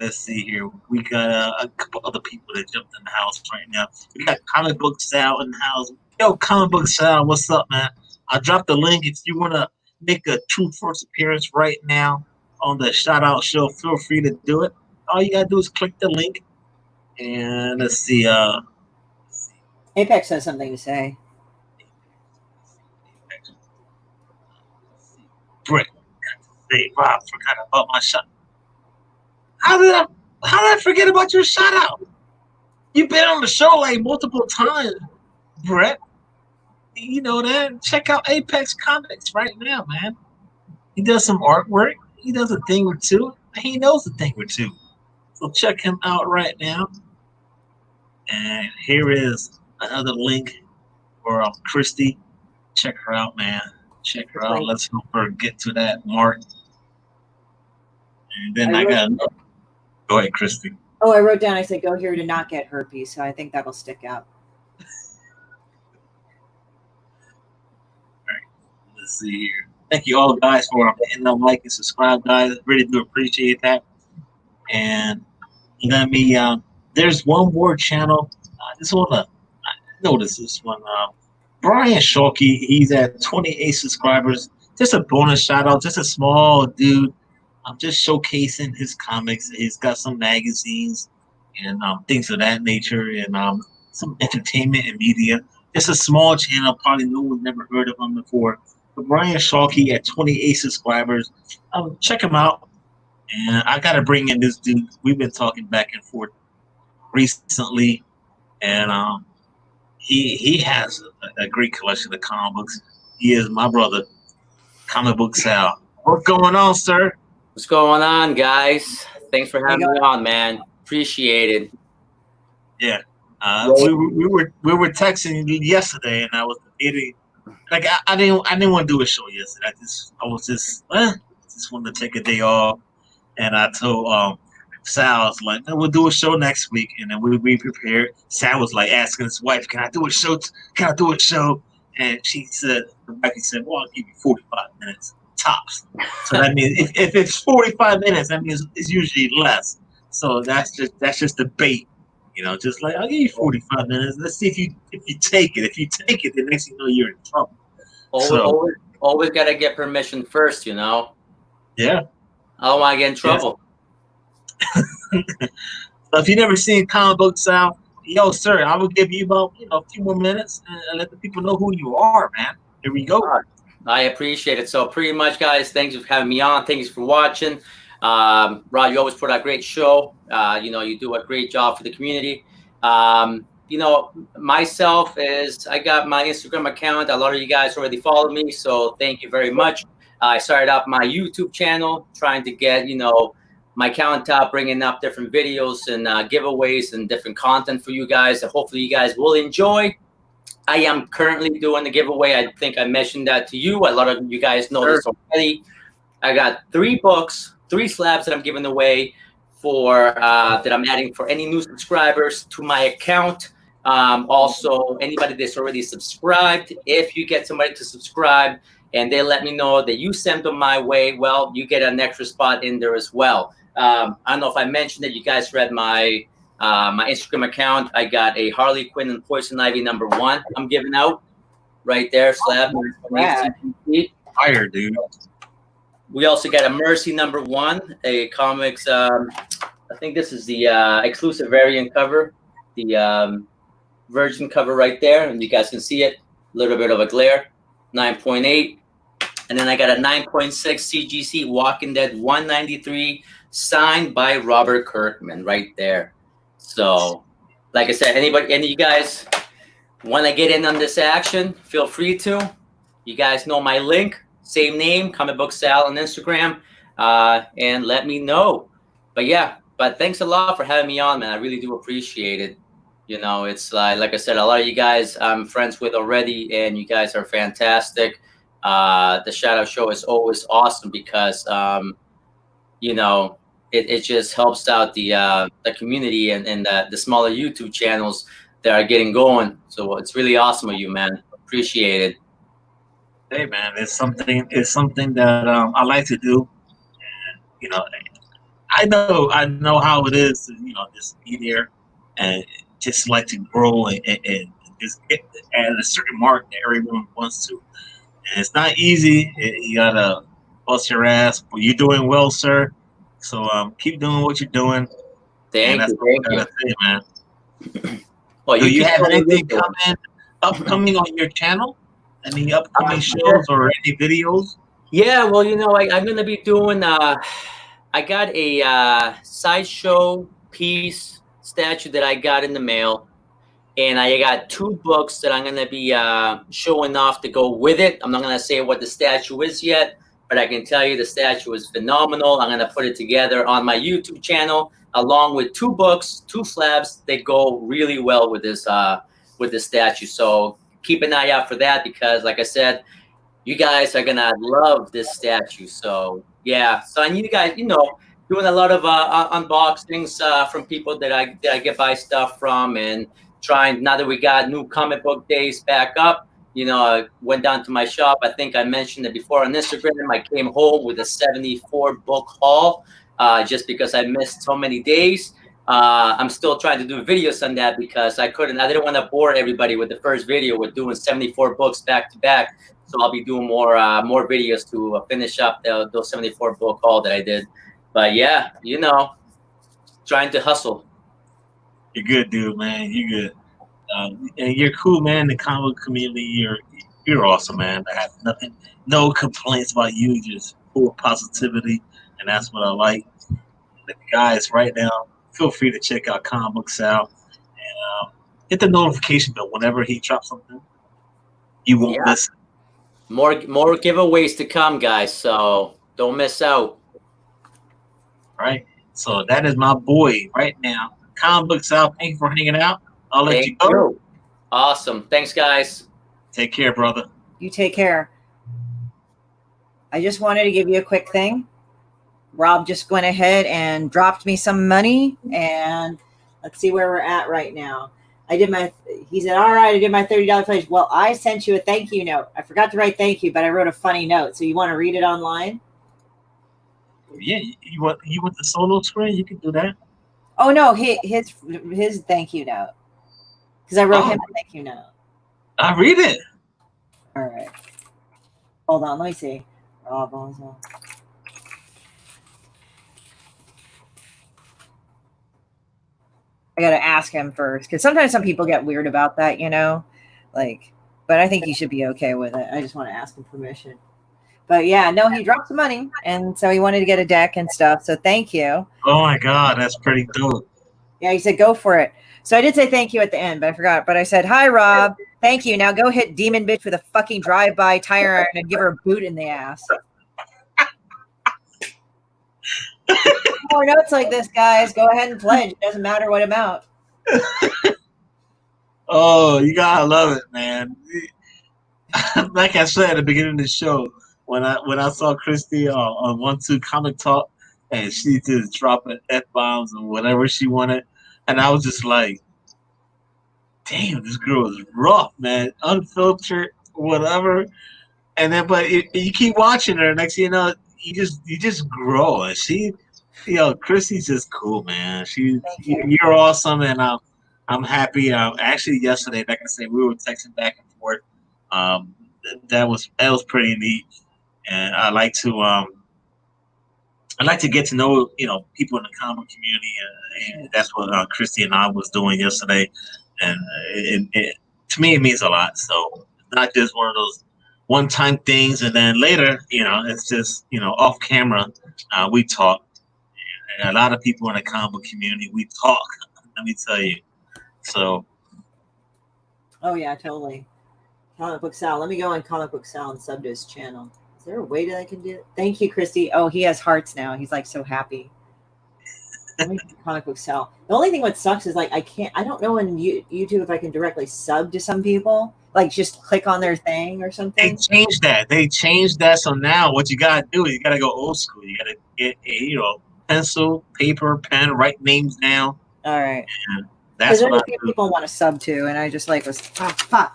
Let's see here. We got a couple other people that jumped in the house right now. We got Comic Book Sal in the house. Yo, Comic Book Sal, what's up, man? I dropped the link. If you want to make a true first appearance right now on the shout out show, feel free to do it. All you got to do is click the link. And let's see. Apex has something to say. Brick. Hey, Rob, forgot about my shot. How did I forget about your shout out? You've been on the show like multiple times, Brett. You know that. Check out Apex Comics right now, man. He does some artwork. He does a thing or two. He knows a thing or two. So check him out right now. And here is another link for Christy. Check her out, man. Check her out. Let's help her get to that mark. And then I got another. Go ahead, Christy. Oh, I wrote down, I said, go here to not get herpes. So I think that'll stick out. All right. Let's see here. Thank you all, guys, for hitting the like and subscribe, guys. Really do appreciate that. And let me, there's one more channel. This one, I noticed this one. Brian Shawkey, he's at 28 subscribers. Just a bonus shout out, just a small dude. I'm just showcasing his comics. He's got some magazines and things of that nature, and some entertainment and media. It's a small channel. Probably no one never heard of him before. But Brian Shawkey at 28 subscribers. Check him out. And I got to bring in this dude. We've been talking back and forth recently, and he has a great collection of comic books. He is my brother, Comic Book Sal. What's going on, sir? What's going on, guys? Thanks for having me on, man. Appreciate it. Yeah, we were texting yesterday, and I was debating. Like I didn't want to do a show yesterday. I just wanted to take a day off, and I told Sal, I was like, no, we'll do a show next week, and then we'll be prepared. Sal was like asking his wife, "Can I do a show? Can I do a show?" And she said, Rebecca said, "Well, I'll give you 45 minutes tops." So that means if it's 45 minutes, that means it's usually less. So that's just the bait, you know. Just like, I'll give you 45 minutes. Let's see if you take it. If you take it, the next thing you know, you're in trouble. Always gotta get permission first, you know. Yeah. I don't want to get in trouble. So if you've never seen Comic Book Sal, yo, sir, I will give you about a few more minutes and let the people know who you are, man. Here we go. I appreciate it. So pretty much, guys, thanks for having me on. Thanks for watching. Rod, you always put out a great show. You do a great job for the community. Myself is, I got my Instagram account. A lot of you guys already follow me, so thank you very much. I started up my YouTube channel, trying to get, my account up, bringing up different videos and giveaways and different content for you guys that hopefully you guys will enjoy. I am currently doing the giveaway. I think I mentioned that to you. A lot of you guys know this already. I got 3 books, 3 slabs that I'm giving away for that I'm adding for any new subscribers to my account. Also, anybody that's already subscribed, if you get somebody to subscribe and they let me know that you sent them my way, well, you get an extra spot in there as well. I don't know if I mentioned that. You guys read my my Instagram account. I got a Harley Quinn and Poison Ivy #1 I'm giving out right there. Slab. Fire, dude. We also got a Mercy #1, a comics. I think this is the exclusive variant cover, the virgin cover right there, and you guys can see it. A little bit of a glare. 9.8, and then I got a 9.6 CGC Walking Dead 193 signed by Robert Kirkman right there. So, like I said, any of you guys want to get in on this action, feel free to. You guys know my link, same name, Comic Book Sal on Instagram, and let me know. But thanks a lot for having me on, man. I really do appreciate it. It's like I said, a lot of you guys I'm friends with already, and you guys are fantastic. The Shadow Show is always awesome because, it just helps out the community and the smaller YouTube channels that are getting going. So it's really awesome of you, man. Appreciate it. Hey, man, it's something that I like to do. And, I know how it is to, just be there and just like to grow and just get at a certain mark that everyone wants to. And it's not easy. You gotta bust your ass, but you're doing well, sir. So keep doing what you're doing. Thank you. Say, man. Well, do you have anything upcoming on your channel? Any upcoming shows or any videos? Yeah, well, I'm gonna be doing. I got a sideshow piece statue that I got in the mail, and I got 2 books that I'm gonna be showing off to go with it. I'm not gonna say what the statue is yet, but I can tell you the statue is phenomenal. I'm gonna put it together on my YouTube channel along with 2 books, 2 slabs that go really well with this statue. So keep an eye out for that because, like I said, you guys are gonna love this statue. So yeah, so and you guys, doing a lot of unboxings from people that I get buy stuff from, and trying now that we got new comic book days back up. I went down to my shop. I think I mentioned it before on Instagram. I came home with a 74 book haul, just because I missed so many days. I'm still trying to do videos on that because I didn't want to bore everybody with the first video with doing 74 books back to back. So I'll be doing more videos to finish up those 74 book haul that I did. But yeah, trying to hustle. You're good, dude, man. You're good. And you're cool, man. The comic community, you're awesome, man. I have no complaints about you. Just full of positivity, and that's what I like. The guys, right now, feel free to check out Comic Book Sal and hit the notification bell whenever he drops something. You won't miss it. More giveaways to come, guys. So don't miss out. Right. So that is my boy right now. Comic Book Sal, thank you for hanging out. I'll let you go. Awesome. Thanks, guys. Take care, brother. You take care. I just wanted to give you a quick thing. Rob just went ahead and dropped me some money, and let's see where we're at right now. He said, all right, I did my $30 pledge. Well, I sent you a thank you note. I forgot to write thank you, but I wrote a funny note. So you want to read it online? Yeah, you want the solo screen? You can do that. Oh no, his thank you note. Because I wrote him a thank you note. I read it. All right. Hold on, let me see. Rob also. I got to ask him first because sometimes some people get weird about that, but I think he should be okay with it. I just want to ask him permission. But yeah, no, he dropped the money, and so he wanted to get a deck and stuff. So thank you. Oh my God, that's pretty dope. Yeah, he said go for it. So I did say thank you at the end, but I forgot. But I said, hi, Rob. Thank you. Now go hit Demon Bitch with a fucking drive-by tire iron and give her a boot in the ass. More notes like this, guys. Go ahead and pledge. It doesn't matter what amount. Oh, you gotta love it, man. Like I said at the beginning of the show, when I saw Christy on 1-2 Comic Talk, and she just dropping F-bombs and whatever she wanted, and I was just like, damn, this girl is rough, man. Unfiltered, whatever. And then, but you keep watching her, next thing you know, you just grow. And Chrissy's just cool, man. You're awesome, and I'm happy. Actually, yesterday, like I said, we were texting back and forth. That was pretty neat, and I like to get to know people in the comic community, and that's what Christy and I was doing yesterday, and to me it means a lot. So it's not just one of those one-time things, and then later, it's just off camera, we talk. And a lot of people in the comic community, we talk. Let me tell you. So. Oh yeah, totally. Comic Book Sal. Let me go on Comic Book Sal and sub to his channel. Is there a way that I can do it? Thank you, Christy. Oh, he has hearts now. He's like so happy. Comic Book Sal. The only thing what sucks is I don't know on YouTube if I can directly sub to some people. Like just click on their thing or something. They changed that. So now what you gotta do is you gotta go old school. You gotta get a pencil, paper, pen, write names down. All right. And that's what people want to sub to, and I just was fuck. I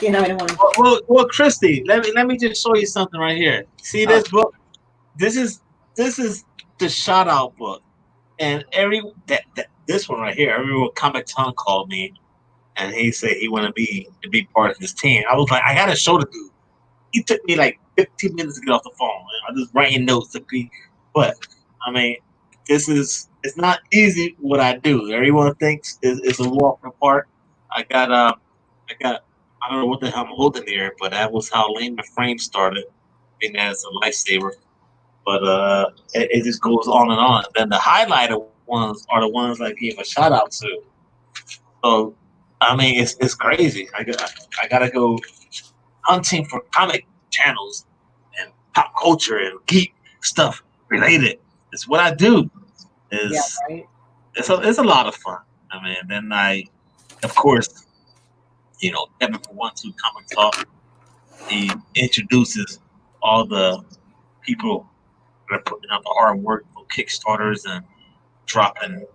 don't want to. Well, Christy, let me just show you something right here. See this book? This is the shout out book, and this one right here. Everyone Comic Ton called me, and he said he wanted me to be part of his team. I was like, I gotta show the dude. He took me like 15 minutes to get off the phone. I was just writing notes to be, but I mean, it's not easy what I do. Everyone thinks it's a walk apart. I don't know what the hell I'm holding there, but that was how Lane the Frame started. I mean, that's a lifesaver. But it just goes on and on. Then the highlighted ones are the ones I gave a shout out to. So I mean, it's crazy. I gotta go hunting for comic channels and pop culture and geek stuff related. It's what I do. Yeah, Is right. it's a lot of fun. I mean, then of course, Kevin from 1-2 Comic Talk. He introduces all the people that are putting up the hard work for Kickstarters and dropping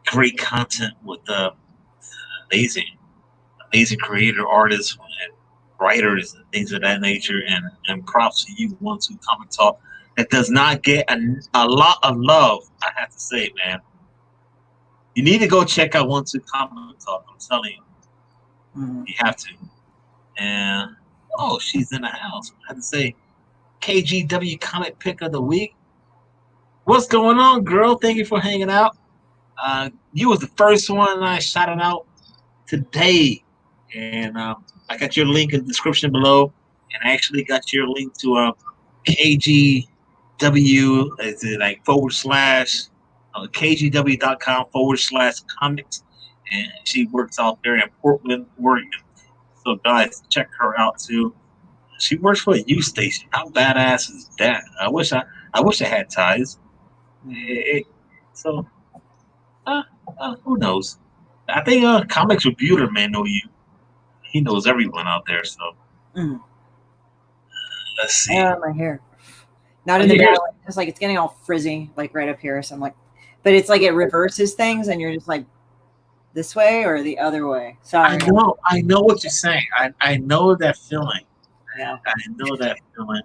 great content with the amazing, amazing creator artists and writers and things of that nature. And props to you, 1-2 Comic Talk. That does not get a lot of love, I have to say, man. You need to go check out 1-2 Comic Talk. I'm telling you, you have to. And she's in the house. I have to say, KGW Comic Pick of the Week. What's going on, girl? Thank you for hanging out. You was the first one I shouted out today, and I got your link in the description below, and I actually got your link to KGW. Is it like / KGW.com / comics, and she works out there in Portland, Oregon. So guys, check her out too. She works for a youth station. How badass is that? I wish I had ties. So who knows? I think Comics Rebuter may know you. He knows everyone out there. So let's see. My hair, not in the middle. It's like it's getting all frizzy, like right up here. So I'm like, but it's like it reverses things, and you're just like this way or the other way. Sorry. I know what you're saying. I know that feeling. Yeah. I know that feeling.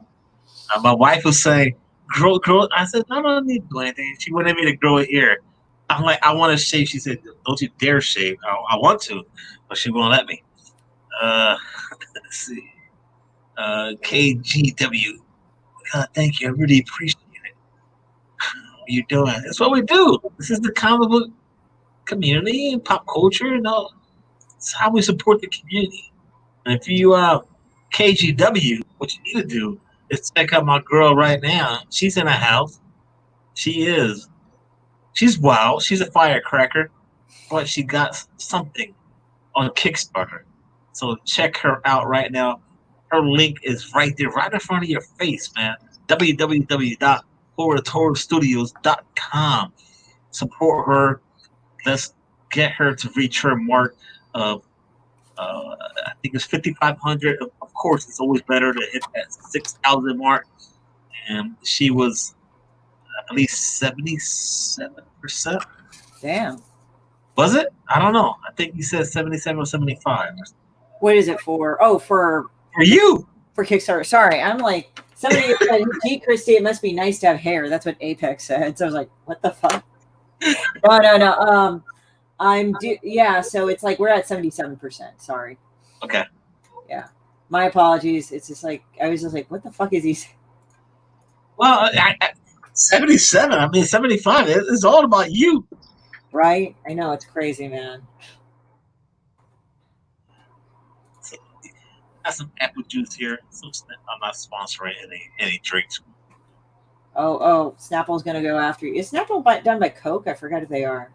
My wife was saying, grow. I said, no, I don't need to do anything. She wanted me to grow an ear. I'm like, I want to shave. She said, don't you dare shave. I want to, but she won't let me. Let's see. KGW. God, thank you. I really appreciate it. What you doing? That's what we do. This is the comic book community and pop culture and all. It's how we support the community. And if you KGW, what you need to do is check out my girl right now. She's in a house. She's wild. She's a firecracker, but she got something on Kickstarter. So check her out right now. Her link is right there, right in front of your face, man. www.horrorstudios.com. Support her. Let's get her to reach her mark of I think it's 5,500. Of course, it's always better to hit that 6,000 mark. And she was, I believe, 77%. Damn. Was it? I don't know. I think you said 77 or 75. What is it for? Oh, for you. For Kickstarter. Sorry, I'm like somebody said, "Gee, Christy, it must be nice to have hair." That's what Apex said. So I was like, "What the fuck?" No. Yeah. So it's like we're at 77%. Sorry. Okay. Yeah. My apologies. It's just like I was just like, "What the fuck is he saying?" Well, 77. I mean, 75. It's all about you. Right? I know, it's crazy, man. Got some apple juice here. I'm not sponsoring any drinks. Oh, Snapple's gonna go after you. Is Snapple done by Coke? I forgot if they are.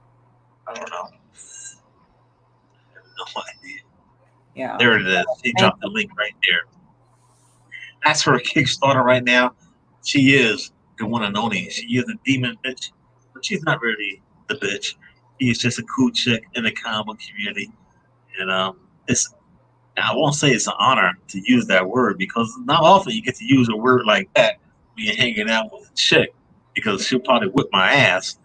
I don't know. I have no idea. Yeah. There it is. She dropped the link right there. That's her Kickstarter right now. She is the one and only. She is a demon bitch, but she's not really the bitch. She's just a cool chick in the comic book community, and I won't say it's an honor to use that word because not often you get to use a word like that when you're hanging out with a chick because she'll probably whip my ass.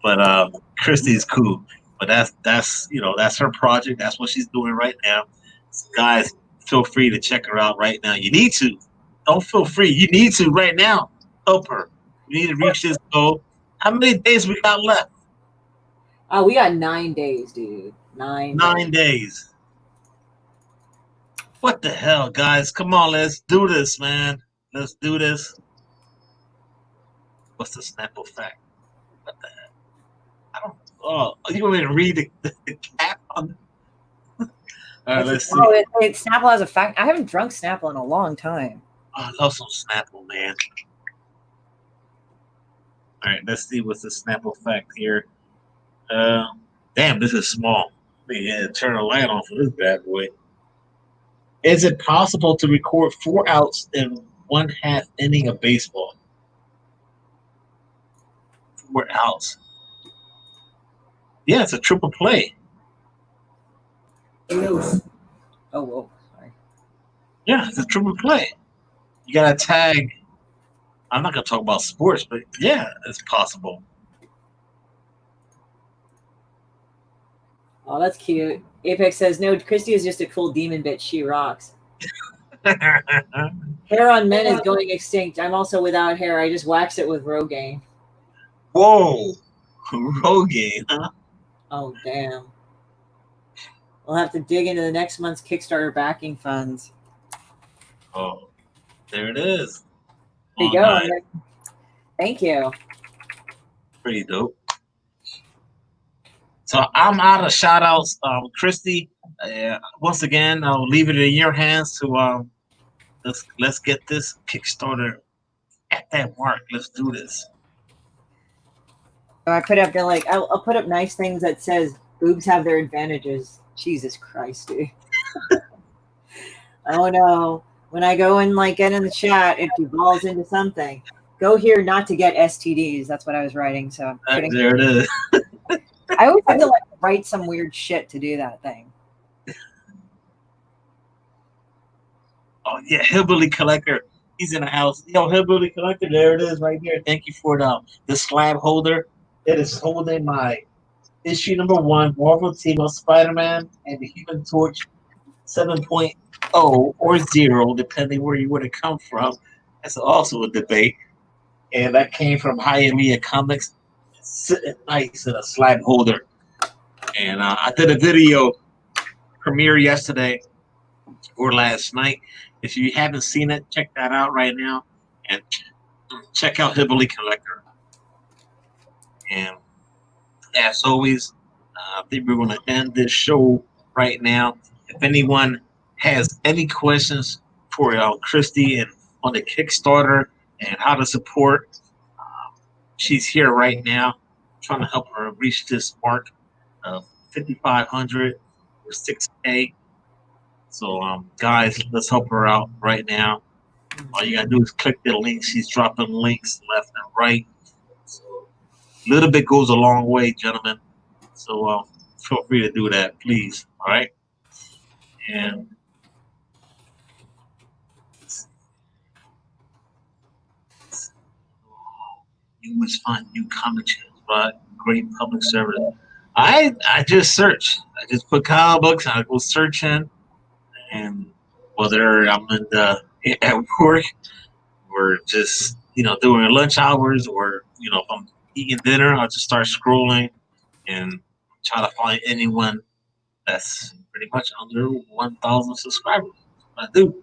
But Christy's cool. But that's her project. That's what she's doing right now. So guys, feel free to check her out right now. You need to. Don't feel free. You need to right now. Help her. We need to reach this goal. How many days we got left? We got 9 days, dude. 9 days. What the hell, guys? Come on, let's do this, man. Let's do this. What's the Snapple fact? What the heck? I don't. Oh, you want me to read the cap on? All right, let's see. Snapple has a fact. I haven't drunk Snapple in a long time. I love some Snapple, man. All right, let's see what's the Snapple fact here. Damn, this is small. Man, turn the light on for this bad boy. Is it possible to record 4 outs in 1/2 inning of baseball? 4 outs. Yeah, it's a triple play. Oh, whoa. Sorry. Yeah, it's a triple play. You gotta tag. I'm not gonna talk about sports, but yeah, it's possible. Oh, that's cute. Apex says, no, Christy is just a cool demon bitch. She rocks. Hair on men is going extinct. I'm also without hair. I just wax it with Rogaine. Whoa, Rogaine, huh? Oh, damn. We'll have to dig into the next month's Kickstarter backing funds. Oh, there it is. There you go. Nice. Thank you. Pretty dope. So I'm out of shout outs. Christy, once again, I'll leave it in your hands to let's get this Kickstarter at that mark. Let's do this. I put up I'll put up nice things that says boobs have their advantages. Jesus Christ, dude. Oh no. When I go and get in the chat, it devolves into something. Go here not to get STDs. That's what I was writing. So There it is. I always have to write some weird shit to do that thing. Oh yeah, Hillbilly Collector. He's in the house. Yo, Hillbilly Collector, there it is right here. Thank you for the slab holder. It is holding my issue number 1, Marvel Team of Spider-Man and the Human Torch 7.0 or 0, depending where you would have come from. That's also a debate. And that came from Hialeah Comics. It's sitting nice in a slab holder. And I did a video premiere yesterday or last night. If you haven't seen it, check that out right now. And check out Hillbilly Collector. And as always, I think we're going to end this show right now. If anyone has any questions for Christy and on the Kickstarter and how to support, she's here right now, trying to help her reach this mark of 5,500 or 6K. So, guys, let's help her out right now. All you gotta do is click the link. She's dropping links left and right. So, a little bit goes a long way, gentlemen. So, feel free to do that, please. All right. And you must find new comic channels, but great public service. I just search. I just put comic books. I go searching, and whether I'm at work or just during lunch hours, or if I'm eating dinner, I'll just start scrolling and try to find anyone that's pretty much under 1,000 subscribers. I do.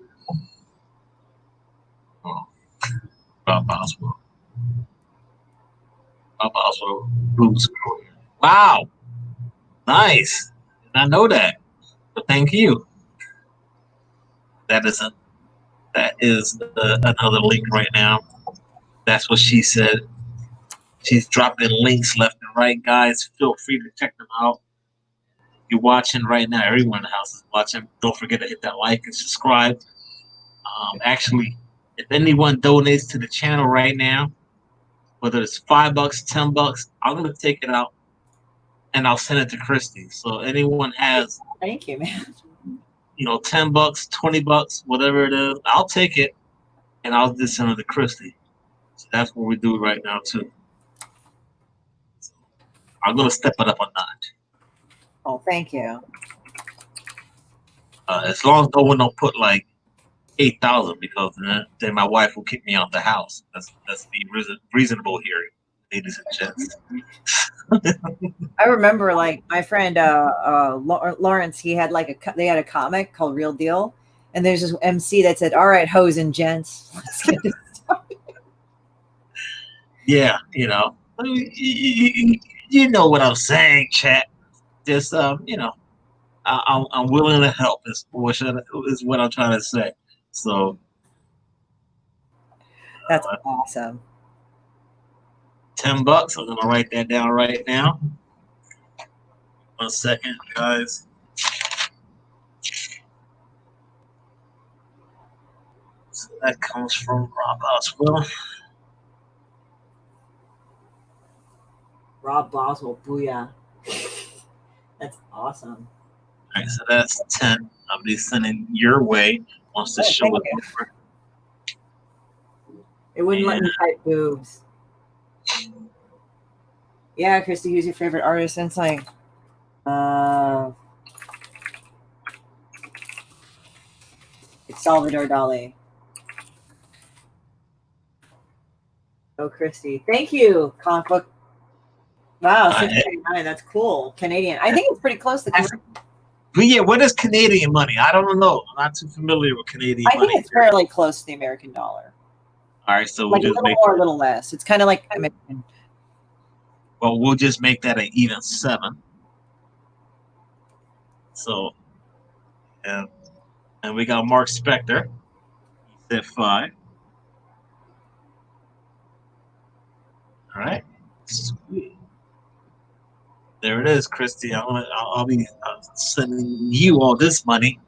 Oh, Bob Oswald. Bob Oswald. Wow. Nice. I know that. But thank you. That is another link right now. That's what she said. She's dropping links left and right, guys. Feel free to check them out. You're watching right now. Everyone in the house is watching. Don't forget to hit that like and subscribe. Actually, if anyone donates to the channel right now, whether it's $5, $10, I'm gonna take it out and I'll send it to Christy. So anyone has, thank you, man. $10, $20, whatever it is, I'll take it and I'll just send it to Christy. So that's what we do right now too. So I'm gonna step it up a notch. Oh, thank you. As long as no one don't put 8,000, because then my wife will kick me out the house. Let's be reasonable here, ladies and gents. I remember my friend Lawrence. He had they had a comic called Real Deal, and there's this MC that said, "All right, hoes and gents, let's get this started." Yeah, you know what I'm saying, chat. Just I'm willing to help. Is what I'm trying to say. So That's awesome. $10. I'm gonna write that down right now. 1 second, guys. So that comes from Rob Oswell. Rob Boswell, booyah. That's awesome. All right, so that's 10. I'll be sending your way once the show is over. It wouldn't let me type boobs. Yeah, Christy, who's your favorite artist? And it's like, it's Salvador Dali. Oh, Christy. Thank you, comic book. Wow, 639. That's cool. Canadian. I think it's pretty close to Canadian. But yeah, what is Canadian money? I don't know. I'm not too familiar with Canadian money. I think it's fairly close to the American dollar. All right, so we'll Like just a little more, a little less. It's kind of like American. Well, we'll just make that an even 7. So, and we got Mark Spector. He said 5. All right. Sweet. There it is, Christy. I'll be sending you all this money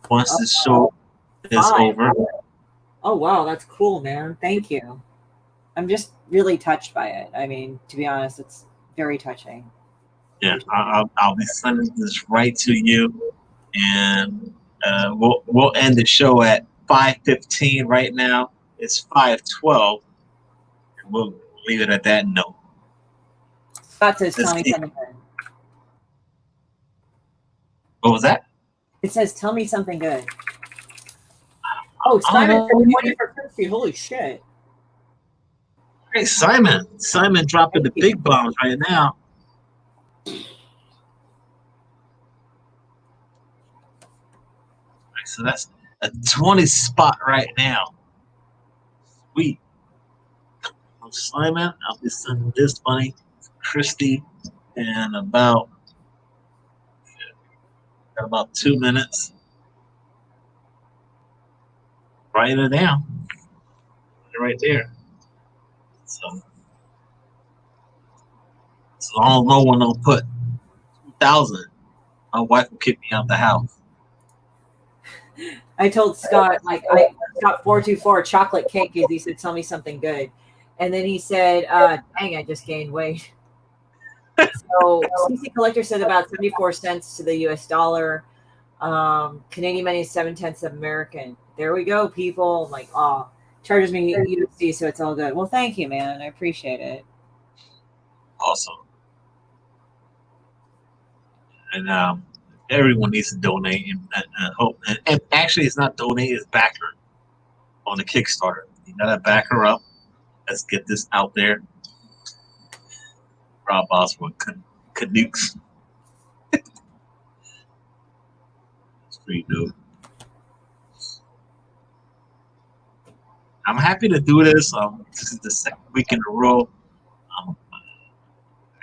once the show is over. Oh, wow. That's cool, man. Thank you. I'm just really touched by it. I mean, to be honest, it's very touching. Yeah, I'll be sending this right to you, and we'll end the show at 5:15 right now. It's 5:12. We'll leave it at that note. Scott says, tell me something good. What was that? It says, tell me something good. Oh, Simon, 20 for Christy. Holy shit. Hey, Simon. Simon dropping the big bombs right now. Right, so that's a 20 spot right now. Sweet. Simon, I'll be sending this money to Christy in about 2 minutes. Write it down. Right there. So as long as no one don't put 2,000, my wife will kick me out the house. I told Scott, Scott 424 chocolate cake is. He said, tell me something good. And then he said, dang, I just gained weight. So CC Collector said about 74 cents to the US dollar. Canadian money is 7/10 of American. There we go, people. I'm like, oh, charges me USD, so it's all good. Well, thank you, man. I appreciate it. Awesome. And everyone needs to donate and hope. And actually, it's not donate; it's backer on the Kickstarter. You gotta back her up. Let's get this out there. Rob Oswald, Canukes. It's pretty dope. I'm happy to do this. This is the second week in a row.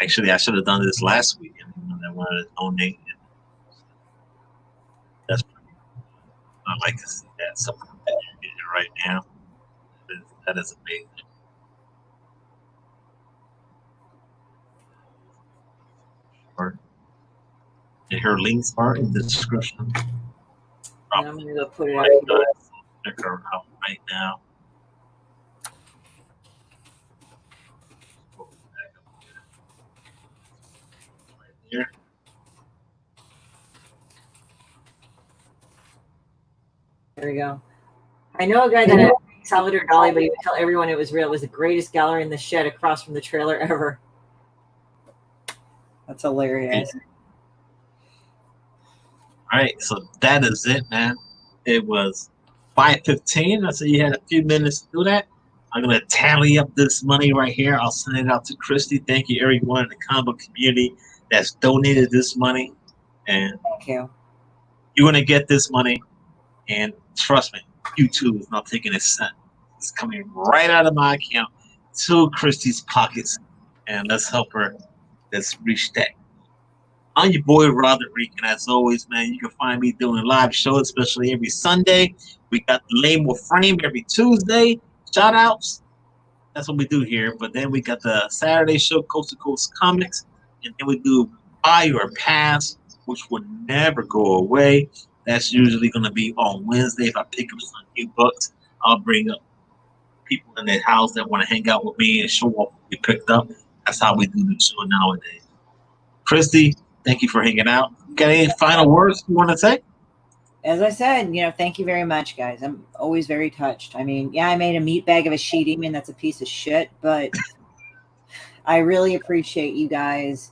Actually, I should have done this last week. And I wanted to donate. That's pretty. I like to see that. Something that you're getting right now. That is amazing. And her links are in the description. I'm going to go put it out. Check her out right now. Right here. There we go. I know a guy that had Salvador Dali, but he would tell everyone it was real. It was the greatest gallery in the shed across from the trailer ever. That's hilarious. All right, so that is it, man. It was 5:15. So you had a few minutes to do that. I'm gonna tally up this money right here. I'll send it out to Christy. Thank you, everyone in the comic community that's donated this money, and thank you. You're gonna get this money, and trust me, YouTube is not taking a cent. It's coming right out of my account to Christy's pockets, and let's help her. Let's reach that. I'm your boy Roderick, and as always, man, you can find me doing live shows, especially every Sunday. We got the Label Frame every Tuesday. Shout outs That's what we do here. But then we got the Saturday show, Coast to Coast Comics, and then we do Buy Your Pass, which will never go away. That's usually going to be on Wednesday. If I pick up some new books, I'll bring up people in their house that want to hang out with me and show off what we picked up. That's how we do the show nowadays. Christy, thank you for hanging out. Got any final words you want to say? As I said, thank you very much, guys. I'm always very touched. I mean, yeah, I made a meat bag of a sheet demon. That's a piece of shit, but I really appreciate you guys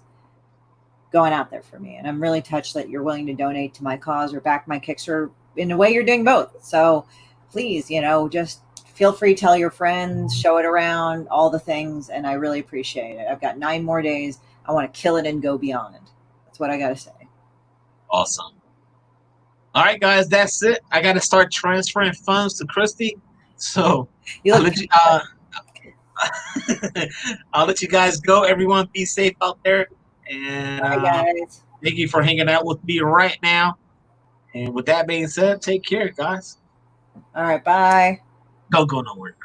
going out there for me. And I'm really touched that you're willing to donate to my cause or back my Kickstarter in a way you're doing both. So please, just feel free to tell your friends, show it around, all the things. And I really appreciate it. I've got 9 more days. I want to kill it and go beyond. That's what I got to say. Awesome. All right, guys, that's it. I got to start transferring funds to Christy. So I'll let you, I'll let you guys go. Everyone be safe out there. And bye, guys. Thank you for hanging out with me right now. And with that being said, take care, guys. All right, bye. Don't go nowhere.